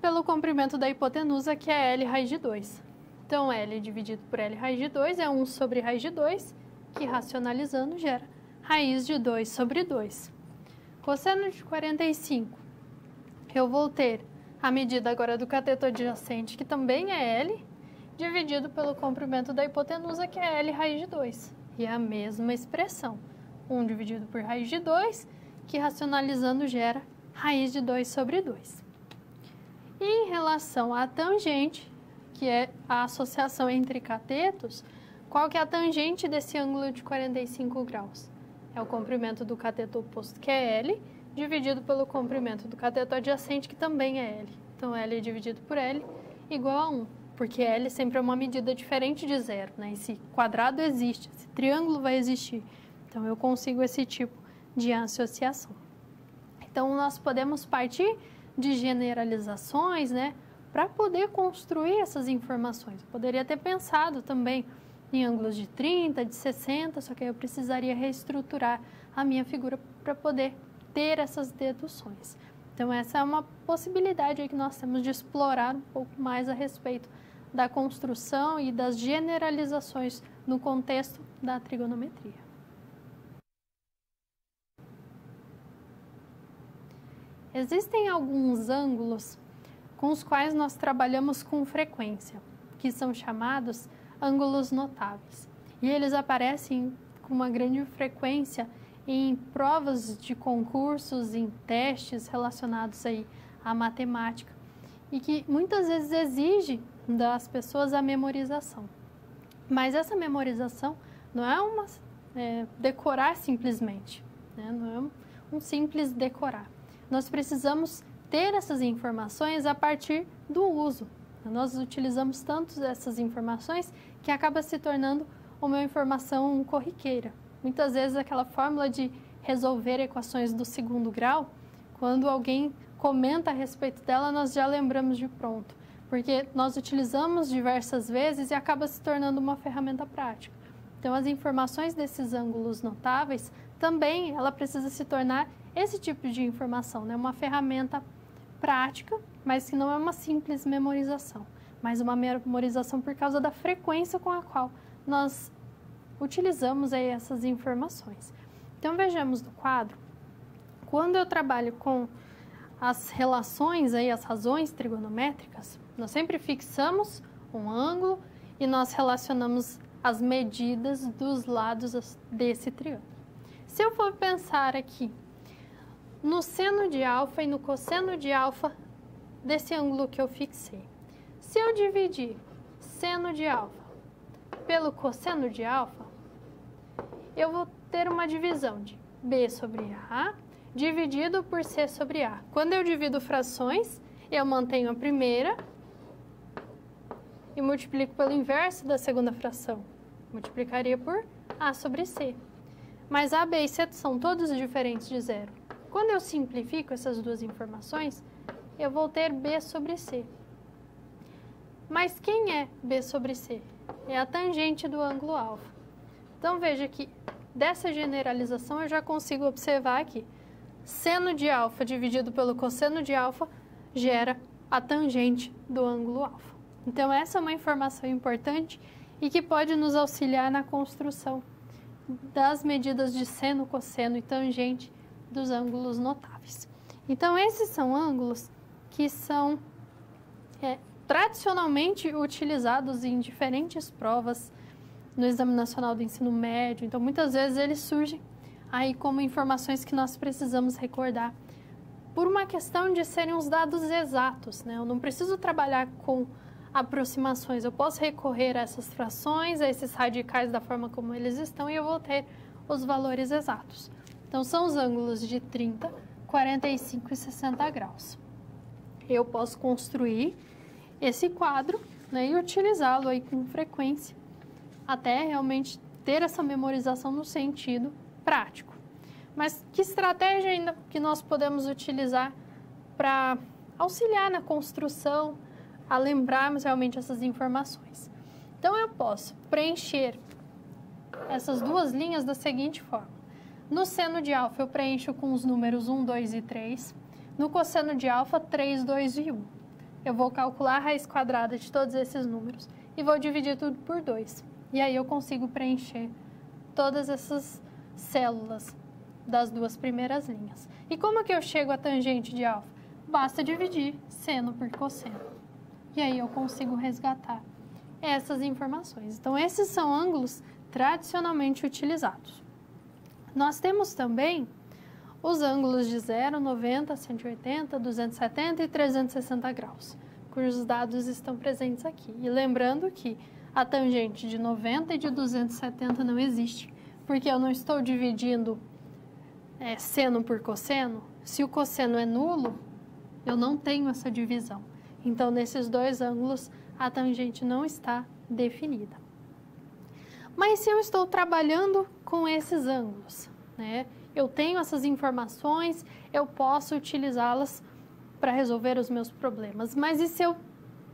pelo comprimento da hipotenusa, que é L raiz de 2. Então, L dividido por L raiz de 2 é 1 sobre raiz de 2, que racionalizando gera raiz de 2 sobre 2. Cosseno de 45, eu vou ter a medida agora do cateto adjacente, que também é L, dividido pelo comprimento da hipotenusa, que é L raiz de 2. E é a mesma expressão, 1 dividido por raiz de 2, que racionalizando gera raiz de 2 sobre 2. E em relação à tangente, que é a associação entre catetos, qual que é a tangente desse ângulo de 45 graus? É o comprimento do cateto oposto, que é L, dividido pelo comprimento do cateto adjacente, que também é L. Então, L dividido por L igual a 1, porque L sempre é uma medida diferente de zero, né? Esse quadrado existe, esse triângulo vai existir. Então, eu consigo esse tipo de associação. Então, nós podemos partir de generalizações, né, para poder construir essas informações. Eu poderia ter pensado também em ângulos de 30, de 60, só que aí eu precisaria reestruturar a minha figura para poder ter essas deduções. Então, essa é uma possibilidade aí que nós temos de explorar um pouco mais a respeito da construção e das generalizações no contexto da trigonometria. Existem alguns ângulos com os quais nós trabalhamos com frequência, que são chamados ângulos notáveis. E eles aparecem com uma grande frequência em provas de concursos, em testes relacionados aí à matemática, e que muitas vezes exige das pessoas a memorização. Mas essa memorização não é decorar simplesmente, né? Não é um simples decorar. Nós precisamos ter essas informações a partir do uso. Nós utilizamos tanto essas informações que acaba se tornando uma informação corriqueira. Muitas vezes aquela fórmula de resolver equações do segundo grau, quando alguém comenta a respeito dela, nós já lembramos de pronto, porque nós utilizamos diversas vezes e acaba se tornando uma ferramenta prática. Então, as informações desses ângulos notáveis, também ela precisa se tornar esse tipo de informação, né? Uma ferramenta prática, mas que não é uma simples memorização, mas uma memorização por causa da frequência com a qual nós utilizamos aí essas informações. Então, vejamos no quadro, quando eu trabalho com as relações, aí, as razões trigonométricas, nós sempre fixamos um ângulo e nós relacionamos as medidas dos lados desse triângulo. Se eu for pensar aqui no seno de alfa e no cosseno de alfa desse ângulo que eu fixei, se eu dividir seno de alfa pelo cosseno de alfa, eu vou ter uma divisão de B sobre A dividido por C sobre A. Quando eu divido frações, eu mantenho a primeira e multiplico pelo inverso da segunda fração. Multiplicaria por A sobre C. Mas A, B e C são todos diferentes de zero. Quando eu simplifico essas duas informações, eu vou ter B sobre C. Mas quem é B sobre C? É a tangente do ângulo alfa. Então, veja que dessa generalização eu já consigo observar que seno de alfa dividido pelo cosseno de alfa gera a tangente do ângulo alfa. Então, essa é uma informação importante e que pode nos auxiliar na construção das medidas de seno, cosseno e tangente dos ângulos notáveis. Então, esses são ângulos que são tradicionalmente utilizados em diferentes provas no Exame Nacional do Ensino Médio. Então, muitas vezes eles surgem aí como informações que nós precisamos recordar por uma questão de serem os dados exatos, né? Eu não preciso trabalhar com aproximações, eu posso recorrer a essas frações, a esses radicais da forma como eles estão e eu vou ter os valores exatos. Então, são os ângulos de 30, 45 e 60 graus. Eu posso construir esse quadro, né, e utilizá-lo aí com frequência, até realmente ter essa memorização no sentido prático. Mas que estratégia ainda que nós podemos utilizar para auxiliar na construção a lembrarmos realmente essas informações. Então, eu posso preencher essas duas linhas da seguinte forma. No seno de alfa, eu preencho com os números 1, 2 e 3. No cosseno de alfa, 3, 2 e 1. Eu vou calcular a raiz quadrada de todos esses números e vou dividir tudo por 2. E aí eu consigo preencher todas essas células das duas primeiras linhas. E como que eu chego à tangente de alfa? Basta dividir seno por cosseno. E aí eu consigo resgatar essas informações. Então, esses são ângulos tradicionalmente utilizados. Nós temos também os ângulos de 0, 90, 180, 270 e 360 graus, cujos dados estão presentes aqui. E lembrando que a tangente de 90 e de 270 não existe, porque eu não estou dividindo seno por cosseno. Se o cosseno é nulo, eu não tenho essa divisão. Então, nesses dois ângulos, a tangente não está definida. Mas se eu estou trabalhando com esses ângulos, né? Eu tenho essas informações, eu posso utilizá-las para resolver os meus problemas. Mas e se eu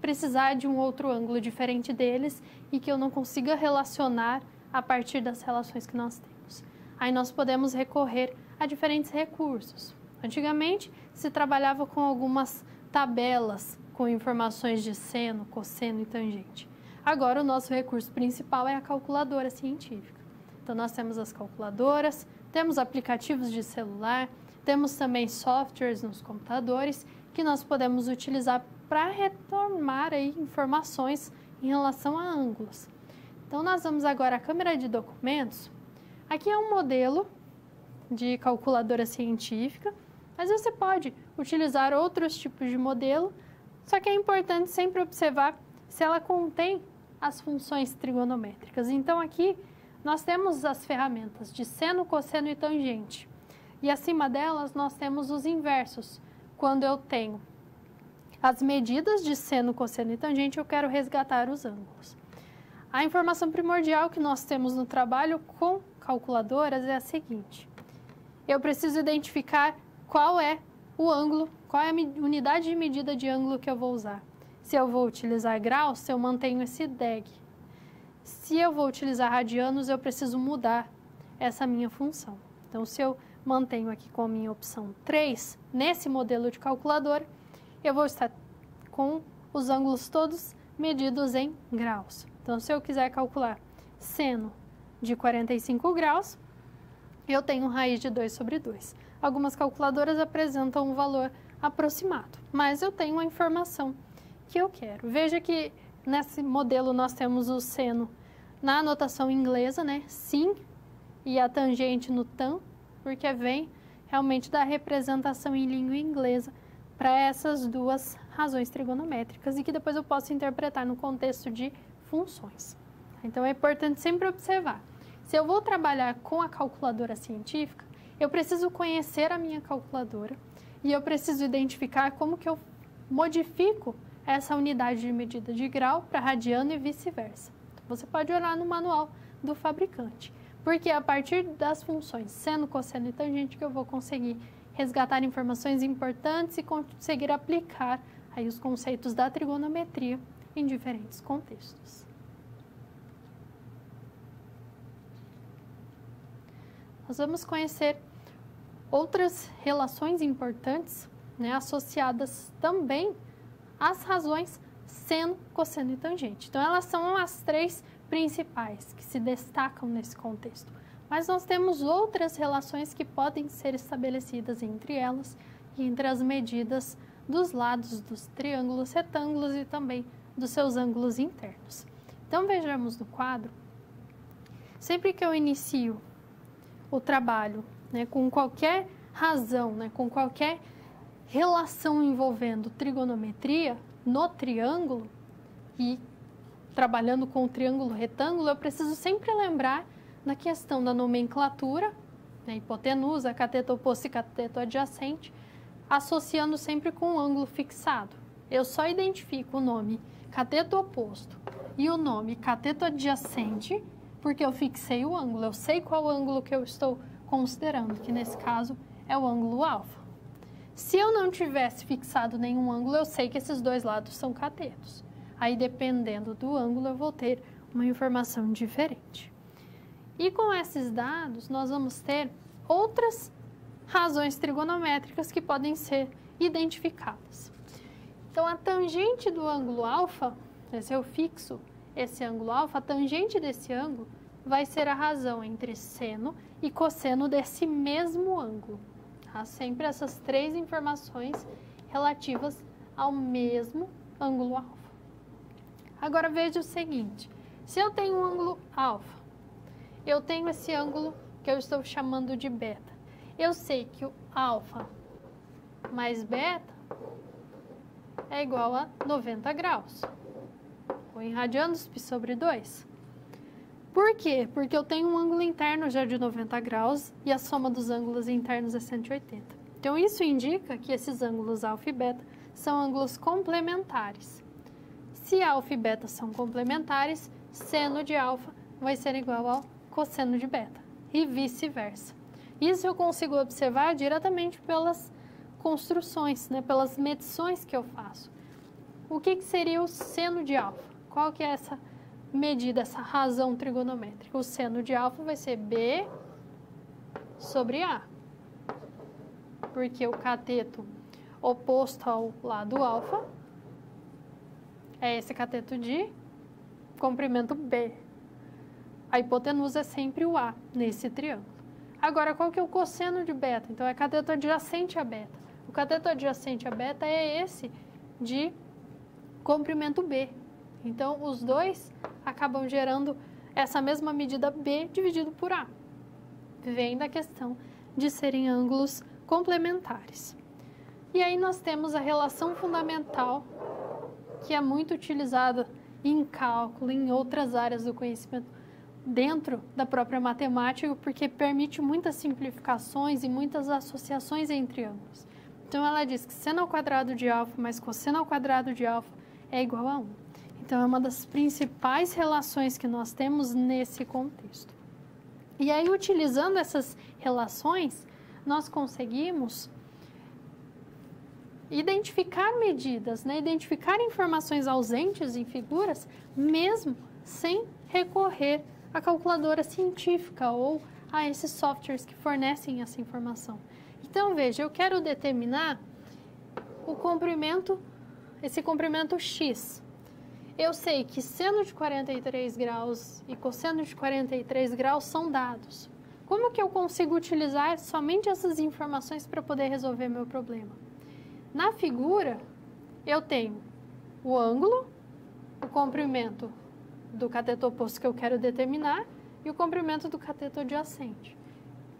precisar de um outro ângulo diferente deles e que eu não consiga relacionar a partir das relações que nós temos? Aí nós podemos recorrer a diferentes recursos. Antigamente, se trabalhava com algumas tabelas com informações de seno, cosseno e tangente. Agora, o nosso recurso principal é a calculadora científica. Então, nós temos as calculadoras, temos aplicativos de celular, temos também softwares nos computadores que nós podemos utilizar para retomar aí informações em relação a ângulos. Então, nós vamos agora à câmera de documentos. Aqui é um modelo de calculadora científica, mas você pode utilizar outros tipos de modelo, só que é importante sempre observar se ela contém as funções trigonométricas. Então, aqui nós temos as ferramentas de seno, cosseno e tangente. E acima delas, nós temos os inversos. Quando eu tenho as medidas de seno, cosseno e tangente, eu quero resgatar os ângulos. A informação primordial que nós temos no trabalho com calculadoras é a seguinte. Eu preciso identificar qual é o ângulo, qual é a unidade de medida de ângulo que eu vou usar. Se eu vou utilizar graus, eu mantenho esse DEG. Se eu vou utilizar radianos, eu preciso mudar essa minha função. Então, se eu mantenho aqui com a minha opção 3, nesse modelo de calculadora, eu vou estar com os ângulos todos medidos em graus. Então, se eu quiser calcular seno de 45 graus, eu tenho raiz de 2 sobre 2. Algumas calculadoras apresentam um valor aproximado, mas eu tenho a informação que eu quero. Veja que nesse modelo nós temos o seno na notação inglesa, né? Sin, e a tangente no tan, porque vem realmente da representação em língua inglesa para essas duas razões trigonométricas e que depois eu posso interpretar no contexto de funções. Então, é importante sempre observar. Se eu vou trabalhar com a calculadora científica, eu preciso conhecer a minha calculadora e eu preciso identificar como que eu modifico essa unidade de medida de grau para radiano e vice-versa. Você pode olhar no manual do fabricante, porque é a partir das funções seno, cosseno e tangente que eu vou conseguir resgatar informações importantes e conseguir aplicar aí os conceitos da trigonometria em diferentes contextos. Nós vamos conhecer outras relações importantes, né, associadas também às razões seno, cosseno e tangente. Então, elas são as três principais que se destacam nesse contexto. Mas nós temos outras relações que podem ser estabelecidas entre elas e entre as medidas dos lados dos triângulos, retângulos e também dos seus ângulos internos. Então, vejamos no quadro. Sempre que eu inicio o trabalho, né, com qualquer razão, né, com qualquer relação envolvendo trigonometria no triângulo e trabalhando com o triângulo retângulo, eu preciso sempre lembrar na questão da nomenclatura, né, hipotenusa, cateto oposto e cateto adjacente, associando sempre com um ângulo fixado. Eu só identifico o nome cateto oposto e o nome cateto adjacente porque eu fixei o ângulo, eu sei qual ângulo que eu estou considerando, que nesse caso é o ângulo alfa. Se eu não tivesse fixado nenhum ângulo, eu sei que esses dois lados são catetos. Aí, dependendo do ângulo, eu vou ter uma informação diferente. E com esses dados, nós vamos ter outras razões trigonométricas que podem ser identificadas. Então, a tangente do ângulo alfa, se eu fixo esse ângulo alfa, a tangente desse ângulo vai ser a razão entre seno e cosseno desse mesmo ângulo. Tá? Sempre essas três informações relativas ao mesmo ângulo alfa. Agora, veja o seguinte, se eu tenho um ângulo alfa, eu tenho esse ângulo que eu estou chamando de beta. Eu sei que o alfa mais beta é igual a 90 graus. Ou em radianos, π sobre 2. Por quê? Porque eu tenho um ângulo interno já de 90 graus e a soma dos ângulos internos é 180. Então, isso indica que esses ângulos alfa e beta são ângulos complementares. Se alfa e beta são complementares, seno de alfa vai ser igual ao cosseno de beta e vice-versa. Isso eu consigo observar diretamente pelas construções, né, pelas medições que eu faço. O que seria o seno de alfa? Qual que é essa medida, essa razão trigonométrica? O seno de alfa vai ser B sobre A, porque o cateto oposto ao lado alfa é esse cateto de comprimento B. A hipotenusa é sempre o A nesse triângulo. Agora, qual que é o cosseno de beta? Então, é cateto adjacente a beta. O cateto adjacente a beta é esse de comprimento B. Então, os dois acabam gerando essa mesma medida B dividido por A. Vem da questão de serem ângulos complementares. E aí nós temos a relação fundamental, que é muito utilizada em cálculo, em outras áreas do conhecimento, dentro da própria matemática, porque permite muitas simplificações e muitas associações entre ângulos. Então, ela diz que seno ao quadrado de alfa mais cosseno ao quadrado de alfa é igual a 1. Então, é uma das principais relações que nós temos nesse contexto. E aí, utilizando essas relações, nós conseguimos identificar medidas, né? Identificar informações ausentes em figuras, mesmo sem recorrer à calculadora científica ou a esses softwares que fornecem essa informação. Então, veja, eu quero determinar o comprimento, esse comprimento x. Eu sei que seno de 43 graus e cosseno de 43 graus são dados. Como que eu consigo utilizar somente essas informações para poder resolver meu problema? Na figura, eu tenho o ângulo, o comprimento do cateto oposto que eu quero determinar e o comprimento do cateto adjacente.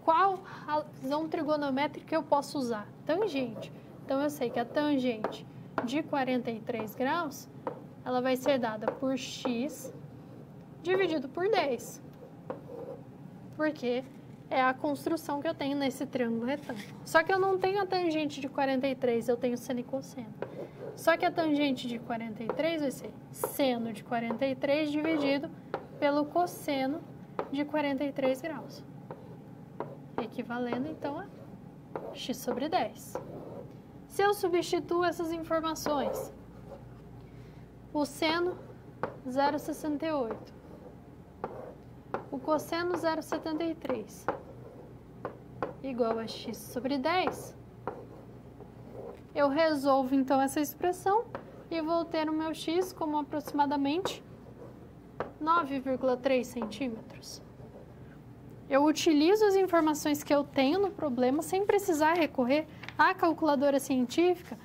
Qual razão trigonométrica eu posso usar? Tangente. Então, eu sei que a tangente de 43 graus, ela vai ser dada por x dividido por 10. Porque é a construção que eu tenho nesse triângulo retângulo. Só que eu não tenho a tangente de 43, eu tenho seno e cosseno. Só que a tangente de 43 vai ser seno de 43 dividido pelo cosseno de 43 graus. Equivalendo, então, a x sobre 10. Se eu substituo essas informações, o seno, 0,68. O cosseno, 0,73. Igual a x sobre 10. Eu resolvo, então, essa expressão e vou ter o meu x como aproximadamente 9,3 centímetros. Eu utilizo as informações que eu tenho no problema sem precisar recorrer à calculadora científica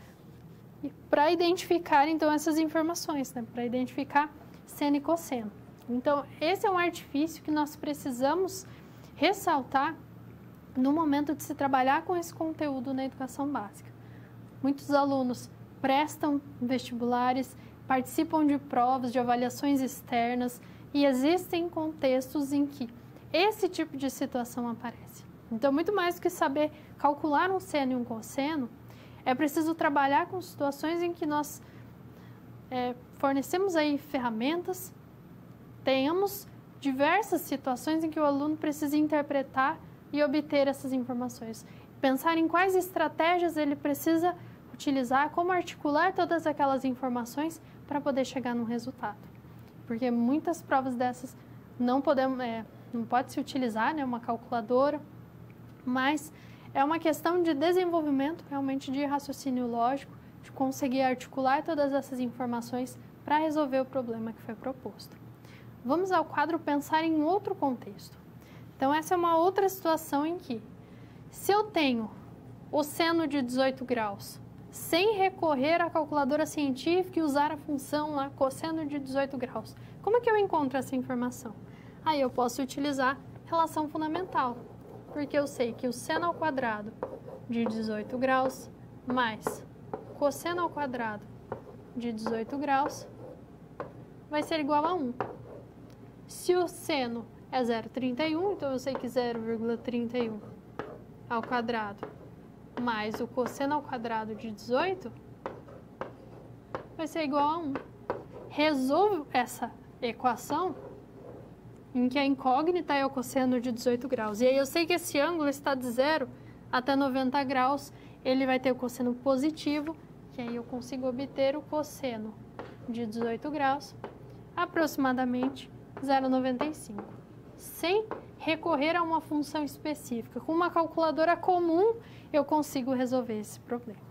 para identificar, então, essas informações, né? Para identificar seno e cosseno. Então, esse é um artifício que nós precisamos ressaltar no momento de se trabalhar com esse conteúdo na educação básica. Muitos alunos prestam vestibulares, participam de provas, de avaliações externas e existem contextos em que esse tipo de situação aparece. Então, muito mais do que saber calcular um seno e um cosseno, é preciso trabalhar com situações em que nós fornecemos aí ferramentas, tenhamos diversas situações em que o aluno precisa interpretar e obter essas informações. pensar em quais estratégias ele precisa utilizar, como articular todas aquelas informações para poder chegar num resultado. Porque muitas provas dessas não pode se utilizar, né, uma calculadora, mas é uma questão de desenvolvimento realmente de raciocínio lógico, de conseguir articular todas essas informações para resolver o problema que foi proposto. Vamos ao quadro pensar em outro contexto. Então, essa é uma outra situação em que, se eu tenho o seno de 18 graus, sem recorrer à calculadora científica e usar a função lá, cosseno de 18 graus, como é que eu encontro essa informação? Aí eu posso utilizar relação fundamental, porque eu sei que o seno ao quadrado de 18 graus mais cosseno ao quadrado de 18 graus vai ser igual a 1. Se o seno é 0,31, então eu sei que 0,31 ao quadrado mais o cosseno ao quadrado de 18 vai ser igual a 1. Resolvo essa equação em que a incógnita é o cosseno de 18 graus. E aí eu sei que esse ângulo está de 0 até 90 graus, ele vai ter o cosseno positivo, que aí eu consigo obter o cosseno de 18 graus, aproximadamente 0,95, sem recorrer a uma função específica. Com uma calculadora comum, eu consigo resolver esse problema.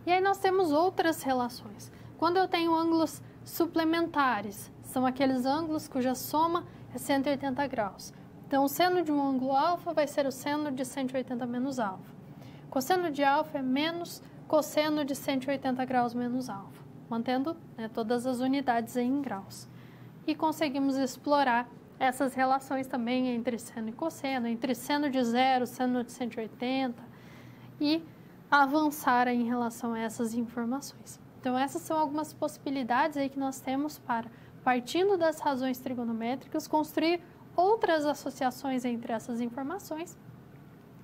E aí nós temos outras relações. Quando eu tenho ângulos suplementares, são aqueles ângulos cuja soma é 180 graus. Então, o seno de um ângulo alfa vai ser o seno de 180 menos alfa. Cosseno de alfa é menos cosseno de 180 graus menos alfa, mantendo, né, todas as unidades em graus. E conseguimos explorar essas relações também entre seno e cosseno, entre seno de 0, seno de 180 e avançar em relação a essas informações. Então, essas são algumas possibilidades aí que nós temos para, partindo das razões trigonométricas, construir outras associações entre essas informações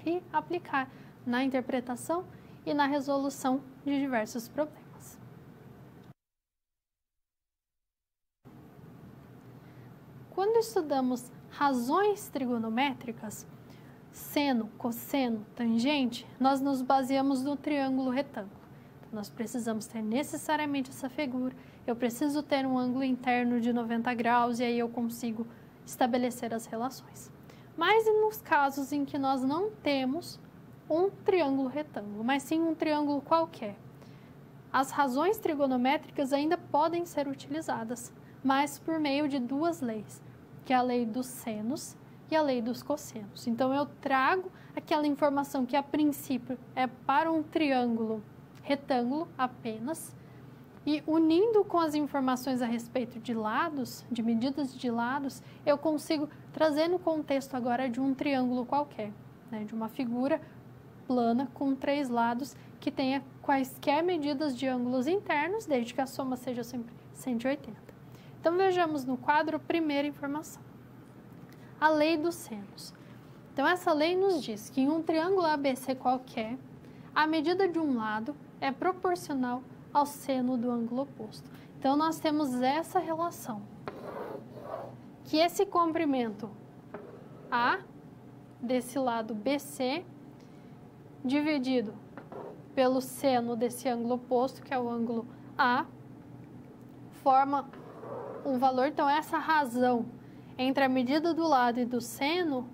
e aplicar na interpretação e na resolução de diversos problemas. Quando estudamos razões trigonométricas, seno, cosseno, tangente, nós nos baseamos no triângulo retângulo. Então, nós precisamos ter necessariamente essa figura, eu preciso ter um ângulo interno de 90 graus e aí eu consigo estabelecer as relações. Mas e nos casos em que nós não temos um triângulo retângulo, mas sim um triângulo qualquer, as razões trigonométricas ainda podem ser utilizadas, mas por meio de duas leis, que é a lei dos senos e a lei dos cossenos. Então, eu trago aquela informação que, a princípio, é para um triângulo retângulo apenas, e unindo com as informações a respeito de lados, de medidas de lados, eu consigo trazer no contexto agora de um triângulo qualquer, né, de uma figura plana com 3 lados que tenha quaisquer medidas de ângulos internos, desde que a soma seja sempre 180. Então, vejamos no quadro a primeira informação. A lei dos senos. Então, essa lei nos diz que em um triângulo ABC qualquer, a medida de um lado é proporcional ao seno do ângulo oposto. Então, nós temos essa relação, que esse comprimento A, desse lado BC, dividido pelo seno desse ângulo oposto, que é o ângulo A, forma um valor. Então, essa razão entre a medida do lado e do seno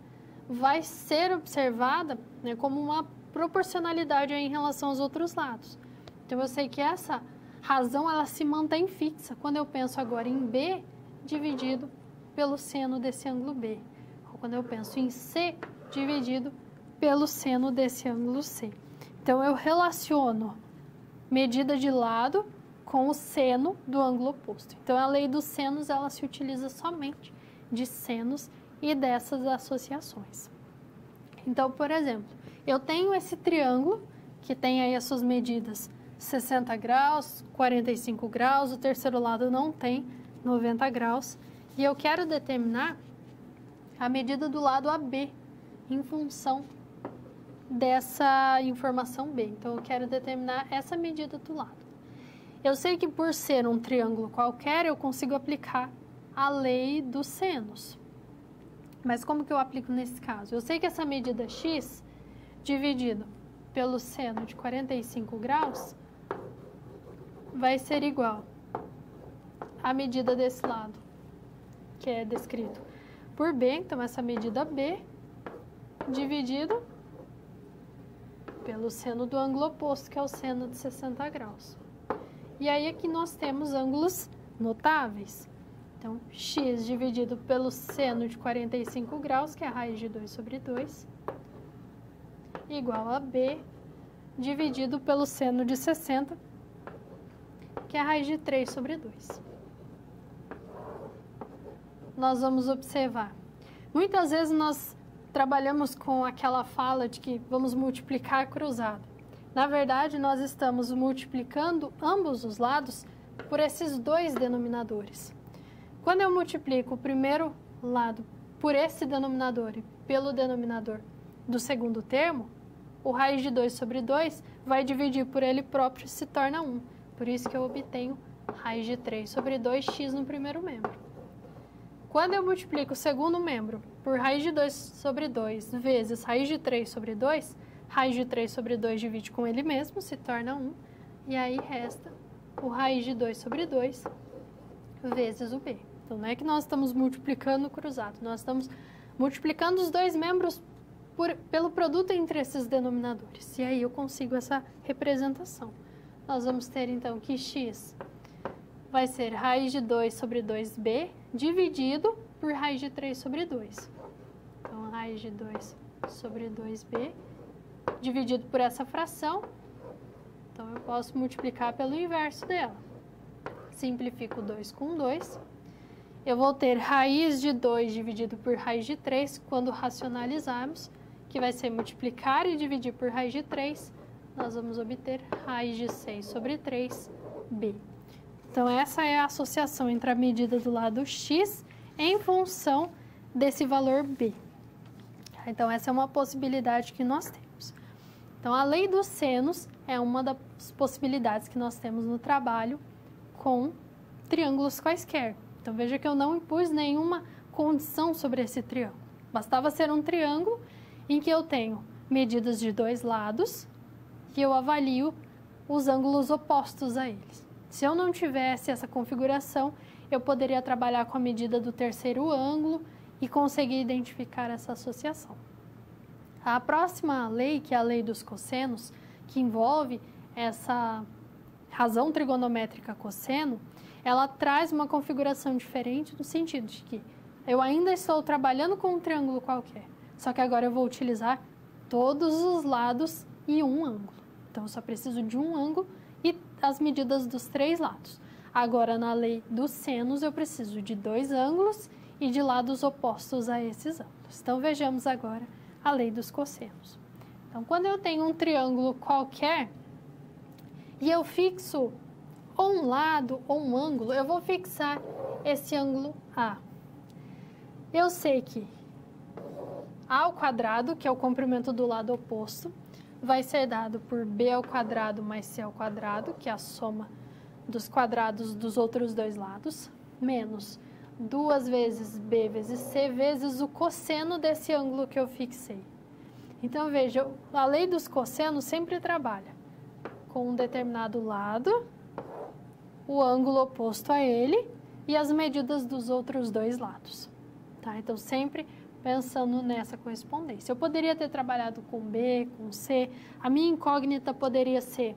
vai ser observada, né, como uma proporcionalidade em relação aos outros lados. Então, eu sei que essa razão ela se mantém fixa quando eu penso agora em B dividido pelo seno desse ângulo B, ou quando eu penso em C dividido pelo seno desse ângulo C. Então, eu relaciono medida de lado com o seno do ângulo oposto. Então, a lei dos senos ela se utiliza somente de senos e dessas associações. Então, por exemplo, eu tenho esse triângulo que tem aí as suas medidas 60 graus, 45 graus, o terceiro lado não tem 90 graus, e eu quero determinar a medida do lado AB em função dessa informação B. Então, eu quero determinar essa medida do lado. Eu sei que por ser um triângulo qualquer, eu consigo aplicar a lei dos senos. Mas como que eu aplico nesse caso? Eu sei que essa medida X dividido pelo seno de 45 graus vai ser igual à medida desse lado, que é descrito por B. Então, essa medida B dividido pelo seno do ângulo oposto, que é o seno de 60 graus. E aí aqui nós temos ângulos notáveis. Então, x dividido pelo seno de 45 graus, que é a raiz de 2 sobre 2, igual a b dividido pelo seno de 60, que é a raiz de 3 sobre 2. Nós vamos observar. Muitas vezes nós trabalhamos com aquela fala de que vamos multiplicar cruzado. Na verdade, nós estamos multiplicando ambos os lados por esses dois denominadores. Quando eu multiplico o primeiro lado por esse denominador e pelo denominador do segundo termo, o raiz de 2 sobre 2 vai dividir por ele próprio e se torna 1. Por isso que eu obtenho raiz de 3 sobre 2x no primeiro membro. Quando eu multiplico o segundo membro por raiz de 2 sobre 2 vezes raiz de 3 sobre 2, raiz de 3 sobre 2 divide com ele mesmo, se torna 1. E aí resta o raiz de 2 sobre 2 vezes o b. Então, não é que nós estamos multiplicando o cruzado, nós estamos multiplicando os dois membros pelo produto entre esses denominadores. E aí eu consigo essa representação. Nós vamos ter, então, que x vai ser raiz de 2 sobre 2b dividido por raiz de 3 sobre 2. Então, raiz de 2 sobre 2b dividido por essa fração. Então, eu posso multiplicar pelo inverso dela. Simplifico 2 com 2. Eu vou ter raiz de 2 dividido por raiz de 3 quando racionalizarmos, que vai ser multiplicar e dividir por raiz de 3. Nós vamos obter raiz de 6 sobre 3b. Então, essa é a associação entre a medida do lado x em função desse valor b. Então, essa é uma possibilidade que nós temos. Então, a lei dos senos é uma das possibilidades que nós temos no trabalho com triângulos quaisquer. Então, veja que eu não impus nenhuma condição sobre esse triângulo. Bastava ser um triângulo em que eu tenho medidas de dois lados e eu avalio os ângulos opostos a eles. Se eu não tivesse essa configuração, eu poderia trabalhar com a medida do terceiro ângulo e conseguir identificar essa associação. A próxima lei, que é a lei dos cossenos, que envolve essa razão trigonométrica cosseno, ela traz uma configuração diferente no sentido de que eu ainda estou trabalhando com um triângulo qualquer, só que agora eu vou utilizar todos os lados e um ângulo. Então, eu só preciso de um ângulo e as medidas dos três lados. Agora, na lei dos senos, eu preciso de dois ângulos e de lados opostos a esses ângulos. Então, vejamos agora a lei dos cossenos. Então, quando eu tenho um triângulo qualquer e eu fixo ou um lado ou um ângulo, eu vou fixar esse ângulo A. Eu sei que A ao quadrado, que é o comprimento do lado oposto, vai ser dado por B ao quadrado mais C ao quadrado, que é a soma dos quadrados dos outros dois lados, menos 2 vezes B vezes C vezes o cosseno desse ângulo que eu fixei. Então, veja, a lei dos cossenos sempre trabalha com um determinado lado, o ângulo oposto a ele e as medidas dos outros dois lados. Tá? Então, sempre pensando nessa correspondência. Eu poderia ter trabalhado com B, com C, a minha incógnita poderia ser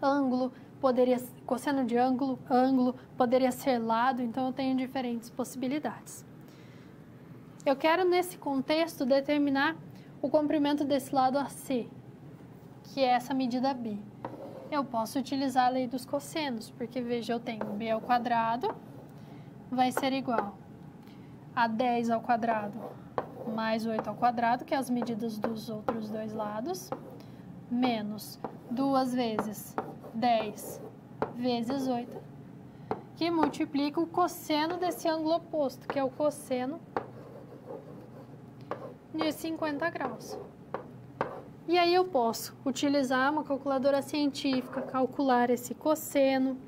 ângulo, poderia ser cosseno de ângulo, poderia ser lado, então eu tenho diferentes possibilidades. Eu quero, nesse contexto, determinar o comprimento desse lado AC, que é essa medida B. Eu posso utilizar a lei dos cossenos, porque, veja, eu tenho B ao quadrado vai ser igual a 10 ao quadrado mais 8 ao quadrado, que é as medidas dos outros dois lados, menos 2 vezes 10 vezes 8, que multiplica o cosseno desse ângulo oposto, que é o cosseno de 50 graus. E aí eu posso utilizar uma calculadora científica, calcular esse cosseno.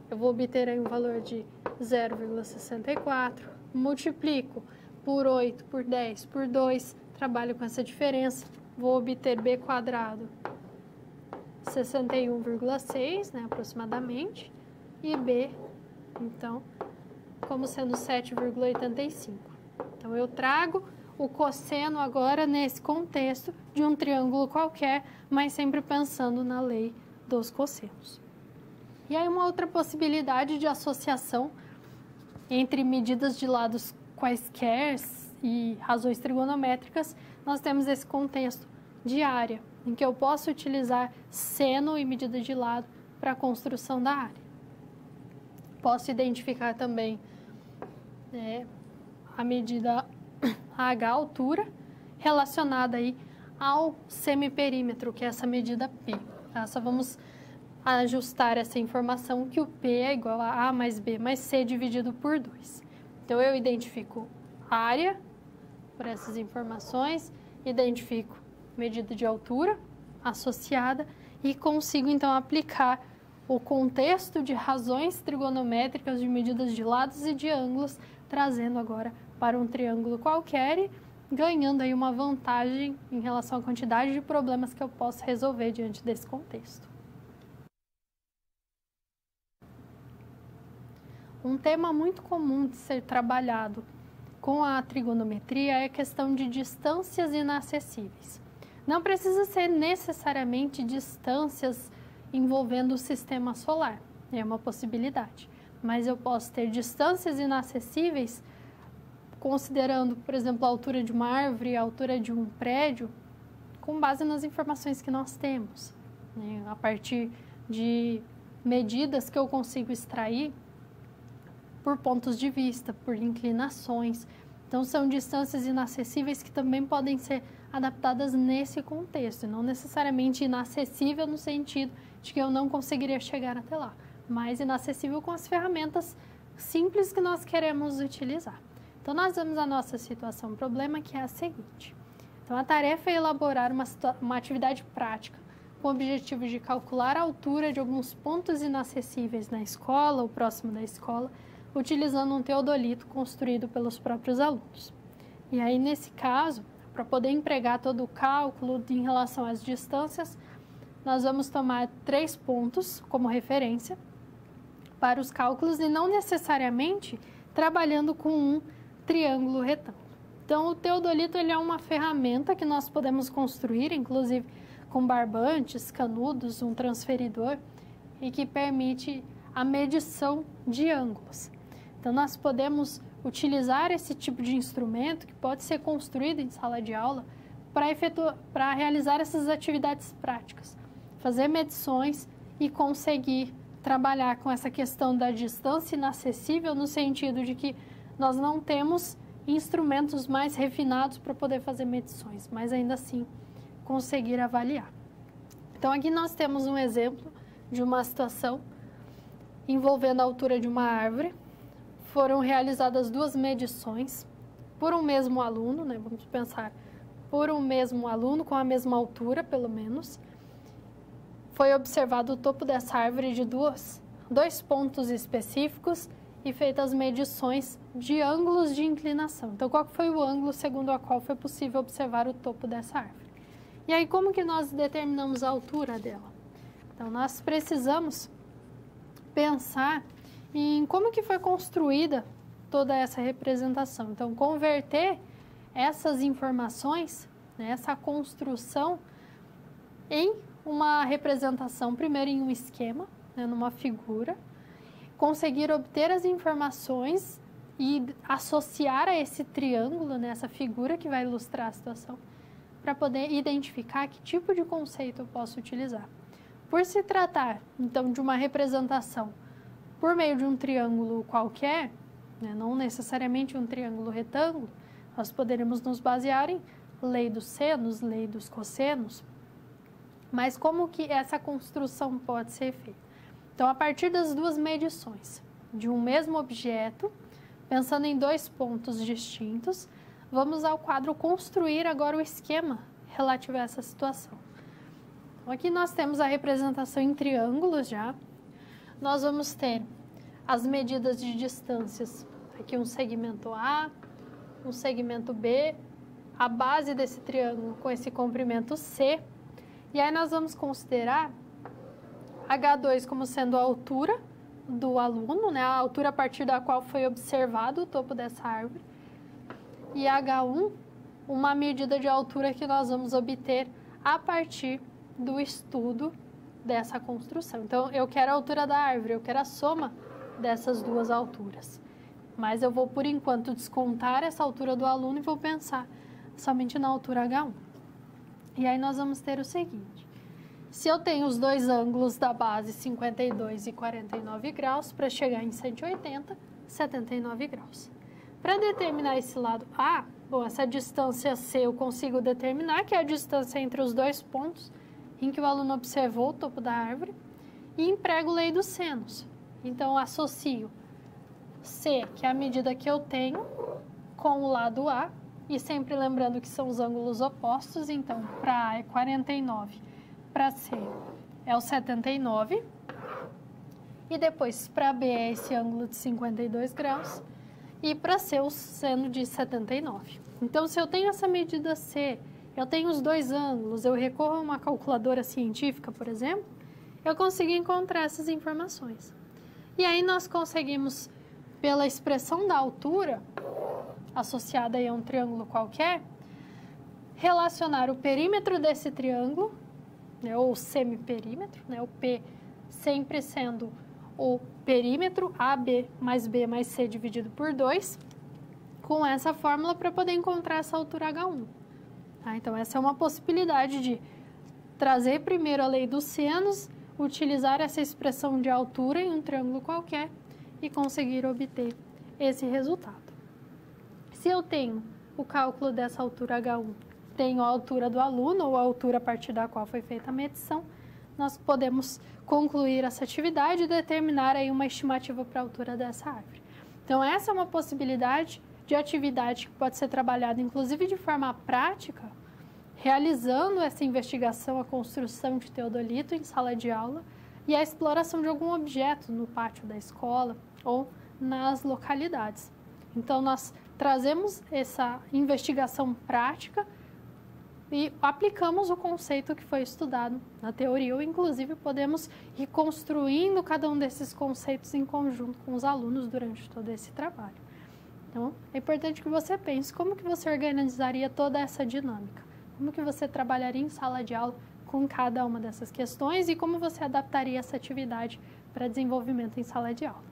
Eu vou obter aí um valor de 0,64, multiplico por 8, por 10, por 2, trabalho com essa diferença, vou obter b quadrado 61,6, né, aproximadamente, e b, então, como sendo 7,85. Então, eu trago o cosseno agora nesse contexto de um triângulo qualquer, mas sempre pensando na lei dos cossenos. E aí, uma outra possibilidade de associação entre medidas de lados quaisquer e razões trigonométricas, nós temos esse contexto de área, em que eu posso utilizar seno e medida de lado para a construção da área. Posso identificar também a medida H, altura, relacionada aí ao semiperímetro, que é essa medida P. Tá? Só vamos ajustar essa informação que o P é igual a mais B mais C dividido por 2. Então, eu identifico área por essas informações, identifico medida de altura associada e consigo, então, aplicar o contexto de razões trigonométricas de medidas de lados e de ângulos, trazendo agora para um triângulo qualquer e ganhando aí uma vantagem em relação à quantidade de problemas que eu posso resolver diante desse contexto. Um tema muito comum de ser trabalhado com a trigonometria é a questão de distâncias inacessíveis. Não precisa ser necessariamente distâncias envolvendo o sistema solar, é uma possibilidade, mas eu posso ter distâncias inacessíveis considerando, por exemplo, a altura de uma árvore, a altura de um prédio, com base nas informações que nós temos, né? A partir de medidas que eu consigo extrair por pontos de vista, por inclinações. Então, são distâncias inacessíveis que também podem ser adaptadas nesse contexto, e não necessariamente inacessível no sentido de que eu não conseguiria chegar até lá, mas inacessível com as ferramentas simples que nós queremos utilizar. Então, nós vemos a nossa situação, problema que é a seguinte. Então, a tarefa é elaborar uma atividade prática com o objetivo de calcular a altura de alguns pontos inacessíveis na escola ou próximo da escola, utilizando um teodolito construído pelos próprios alunos. E aí, nesse caso, para poder empregar todo o cálculo em relação às distâncias, nós vamos tomar 3 pontos como referência para os cálculos e não necessariamente trabalhando com um triângulo retângulo. Então, o teodolito ele é uma ferramenta que nós podemos construir, inclusive com barbantes, canudos, um transferidor, e que permite a medição de ângulos. Então, nós podemos utilizar esse tipo de instrumento que pode ser construído em sala de aula para realizar essas atividades práticas, fazer medições e conseguir trabalhar com essa questão da distância inacessível no sentido de que nós não temos instrumentos mais refinados para poder fazer medições, mas ainda assim conseguir avaliar. Então, aqui nós temos um exemplo de uma situação envolvendo a altura de uma árvore. Foram realizadas 2 medições por um mesmo aluno, né? Vamos pensar, por um mesmo aluno com a mesma altura, pelo menos. Foi observado o topo dessa árvore de 2 pontos específicos e feitas medições de ângulos de inclinação. Então, qual foi o ângulo segundo a qual foi possível observar o topo dessa árvore? E aí, como que nós determinamos a altura dela? Então, nós precisamos pensar em como que foi construída toda essa representação. Então, converter essas informações, né, essa construção, em uma representação, primeiro em um esquema, né, numa figura, conseguir obter as informações e associar a esse triângulo, né, essa figura que vai ilustrar a situação, para poder identificar que tipo de conceito eu posso utilizar. Por se tratar, então, de uma representação por meio de um triângulo qualquer, né, não necessariamente um triângulo retângulo, nós poderemos nos basear em lei dos senos, lei dos cossenos, mas como que essa construção pode ser feita? Então, a partir das 2 medições de um mesmo objeto, pensando em 2 pontos distintos, vamos ao quadro construir agora o esquema relativo a essa situação. Então, aqui nós temos a representação em triângulos já. Nós vamos ter as medidas de distâncias, aqui um segmento A, um segmento B a base desse triângulo com esse comprimento C. E aí nós vamos considerar H2 como sendo a altura do aluno, né? A altura a partir da qual foi observado o topo dessa árvore. E H1, uma medida de altura que nós vamos obter a partir do estudo dessa construção. Então, eu quero a altura da árvore, eu quero a soma dessas duas alturas. Mas eu vou, por enquanto, descontar essa altura do aluno e vou pensar somente na altura H1. E aí nós vamos ter o seguinte. Se eu tenho os dois ângulos da base 52 e 49 graus, para chegar em 180, 79 graus. Para determinar esse lado A, bom, essa distância C eu consigo determinar, que é a distância entre os dois pontos em que o aluno observou o topo da árvore, e emprego lei dos senos. Então, associo C, que é a medida que eu tenho, com o lado A, e sempre lembrando que são os ângulos opostos, então, para A é 49, para C é o 79, e depois para B é esse ângulo de 52 graus, e para C o seno de 79. Então, se eu tenho essa medida C, eu tenho os dois ângulos, eu recorro a uma calculadora científica, por exemplo, eu consigo encontrar essas informações. E aí nós conseguimos, pela expressão da altura, associada aí a um triângulo qualquer, relacionar o perímetro desse triângulo, né, ou semiperímetro, né, o P sempre sendo o perímetro, AB mais B mais C dividido por 2, com essa fórmula para poder encontrar essa altura H1. Tá? Então, essa é uma possibilidade de trazer primeiro a lei dos senos, utilizar essa expressão de altura em um triângulo qualquer e conseguir obter esse resultado. Se eu tenho o cálculo dessa altura H1, tenho a altura do aluno ou a altura a partir da qual foi feita a medição, nós podemos concluir essa atividade e determinar aí uma estimativa para a altura dessa árvore. Então, essa é uma possibilidade de atividade que pode ser trabalhada, inclusive de forma prática, realizando essa investigação, a construção de teodolito em sala de aula e a exploração de algum objeto no pátio da escola ou nas localidades. Então, nós trazemos essa investigação prática e aplicamos o conceito que foi estudado na teoria, ou inclusive podemos ir construindo cada um desses conceitos em conjunto com os alunos durante todo esse trabalho. Então, é importante que você pense como que você organizaria toda essa dinâmica, como que você trabalharia em sala de aula com cada uma dessas questões e como você adaptaria essa atividade para desenvolvimento em sala de aula.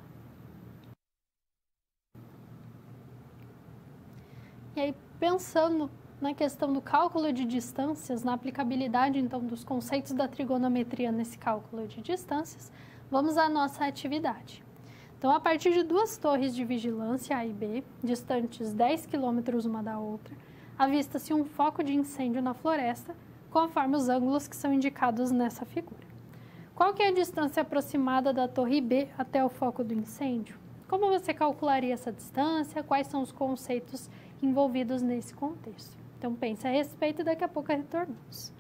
E aí, pensando na questão do cálculo de distâncias, na aplicabilidade, então, dos conceitos da trigonometria nesse cálculo de distâncias, vamos à nossa atividade. Então, a partir de duas torres de vigilância, A e B, distantes 10 quilômetros uma da outra, avista-se um foco de incêndio na floresta, conforme os ângulos que são indicados nessa figura. Qual que é a distância aproximada da torre B até o foco do incêndio? Como você calcularia essa distância? Quais são os conceitos envolvidos nesse contexto? Então, pense a respeito e daqui a pouco retornamos.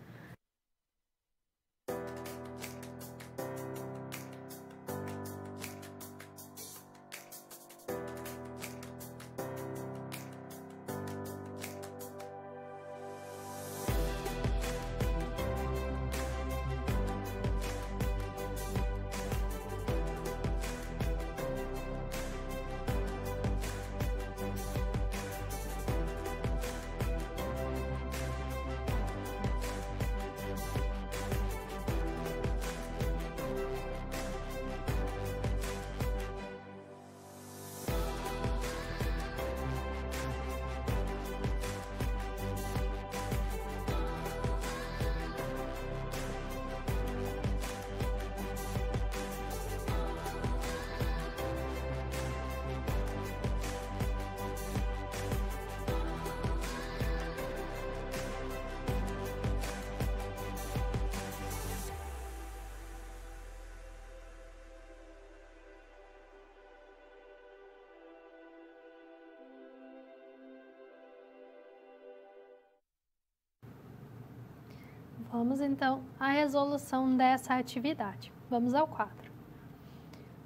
Vamos então à resolução dessa atividade. Vamos ao quadro.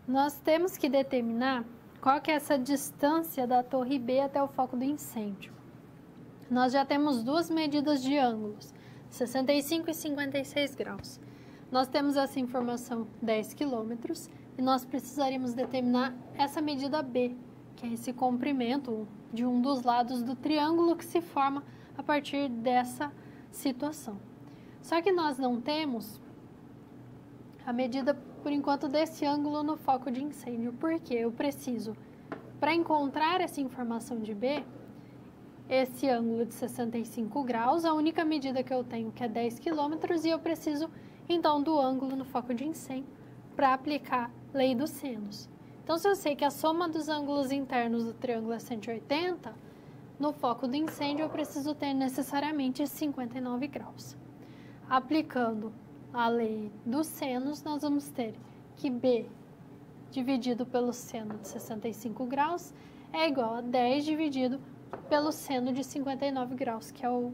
Nós temos que determinar qual que é essa distância da torre B até o foco do incêndio. nós já temos duas medidas de ângulos, 65 e 56 graus. Nós temos essa informação 10 quilômetros e nós precisaríamos determinar essa medida B, que é esse comprimento de um dos lados do triângulo que se forma a partir dessa situação. Só que nós não temos a medida, por enquanto, desse ângulo no foco de incêndio. Por quê? Eu preciso, para encontrar essa informação de B, esse ângulo de 65 graus, a única medida que eu tenho que é 10 quilômetros, e eu preciso, então, do ângulo no foco de incêndio para aplicar lei dos senos. Então, se eu sei que a soma dos ângulos internos do triângulo é 180, no foco do incêndio eu preciso ter necessariamente 59 graus. Aplicando a lei dos senos, nós vamos ter que B dividido pelo seno de 65 graus é igual a 10 dividido pelo seno de 59 graus, que é o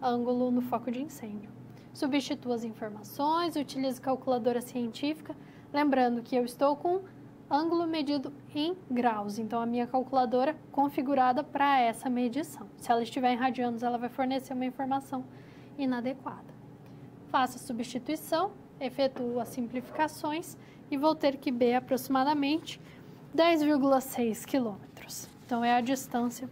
ângulo no foco de incêndio. Substituo as informações, utilizo calculadora científica, lembrando que eu estou com ângulo medido em graus, então a minha calculadora configurada para essa medição. Se ela estiver em radianos, ela vai fornecer uma informação inadequada. Faço a substituição, efetuo as simplificações e vou ter que B aproximadamente 10,6 quilômetros. Então, é a distância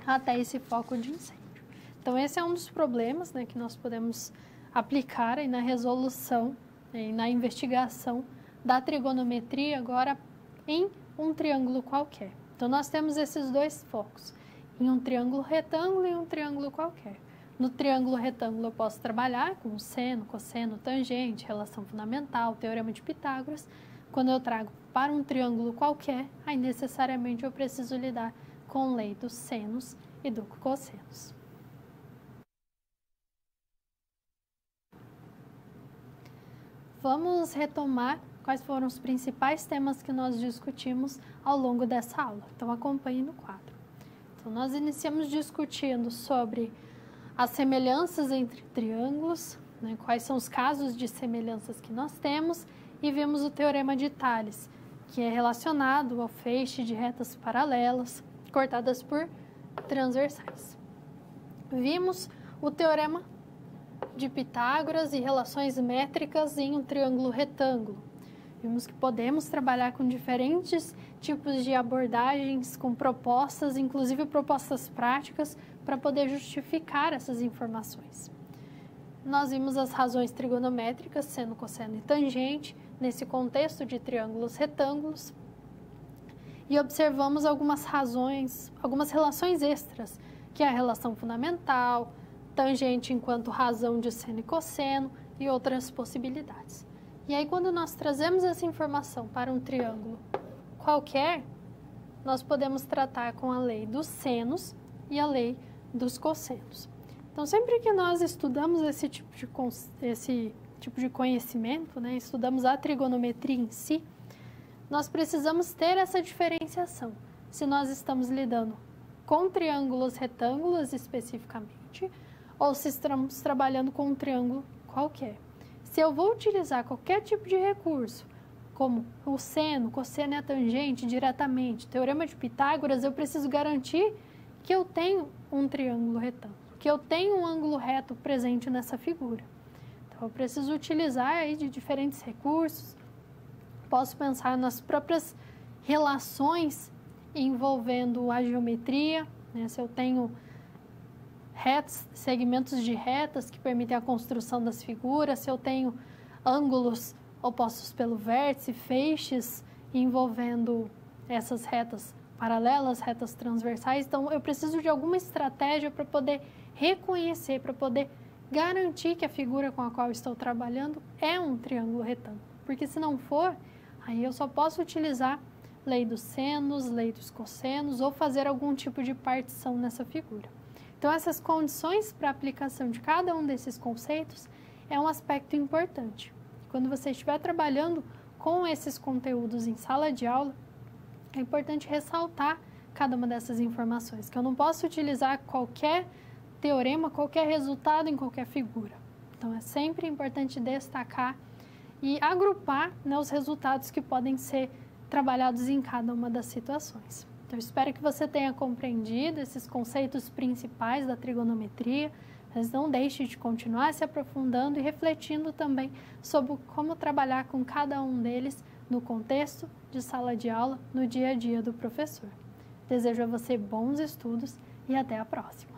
até esse foco de incêndio. Então, esse é um dos problemas, né, que nós podemos aplicar aí na resolução e na investigação da trigonometria agora em um triângulo qualquer. Então, nós temos esses dois focos, em um triângulo retângulo e um triângulo qualquer. No triângulo retângulo eu posso trabalhar com seno, cosseno, tangente, relação fundamental, teorema de Pitágoras. Quando eu trago para um triângulo qualquer, aí necessariamente eu preciso lidar com lei dos senos e dos cossenos. Vamos retomar quais foram os principais temas que nós discutimos ao longo dessa aula. Então, acompanhe no quadro. Então, nós iniciamos discutindo sobre as semelhanças entre triângulos, né, quais são os casos de semelhanças que nós temos, e vimos o teorema de Tales, que é relacionado ao feixe de retas paralelas, cortadas por transversais. Vimos o teorema de Pitágoras e relações métricas em um triângulo retângulo. Vimos que podemos trabalhar com diferentes tipos de abordagens, com propostas, inclusive propostas práticas, para poder justificar essas informações. Nós vimos as razões trigonométricas, seno, cosseno e tangente, nesse contexto de triângulos retângulos, e observamos algumas razões, algumas relações extras, que é a relação fundamental, tangente enquanto razão de seno e cosseno e outras possibilidades. E aí, quando nós trazemos essa informação para um triângulo qualquer, nós podemos tratar com a lei dos senos e a lei dos cossenos. Então, sempre que nós estudamos esse tipo de conhecimento, né, estudamos a trigonometria em si, nós precisamos ter essa diferenciação. Se nós estamos lidando com triângulos retângulos especificamente, ou se estamos trabalhando com um triângulo qualquer. Se eu vou utilizar qualquer tipo de recurso, como o seno, cosseno e a tangente diretamente, teorema de Pitágoras, eu preciso garantir que eu tenho um triângulo retângulo, que eu tenho um ângulo reto presente nessa figura. Então, eu preciso utilizar aí de diferentes recursos, posso pensar nas próprias relações envolvendo a geometria, né? Se eu tenho retas, segmentos de retas que permitem a construção das figuras, se eu tenho ângulos opostos pelo vértice, feixes envolvendo essas retas paralelas, retas transversais. Então, eu preciso de alguma estratégia para poder reconhecer, para poder garantir que a figura com a qual estou trabalhando é um triângulo retângulo. Porque se não for, aí eu só posso utilizar lei dos senos, lei dos cossenos ou fazer algum tipo de partição nessa figura. Então, essas condições para a aplicação de cada um desses conceitos é um aspecto importante. Quando você estiver trabalhando com esses conteúdos em sala de aula, é importante ressaltar cada uma dessas informações, que eu não posso utilizar qualquer teorema, qualquer resultado em qualquer figura. Então, é sempre importante destacar e agrupar, né, os resultados que podem ser trabalhados em cada uma das situações. Então, Eu espero que você tenha compreendido esses conceitos principais da trigonometria, mas não deixe de continuar se aprofundando e refletindo também sobre como trabalhar com cada um deles no contexto de sala de aula, no dia a dia do professor. Desejo a você bons estudos e até a próxima!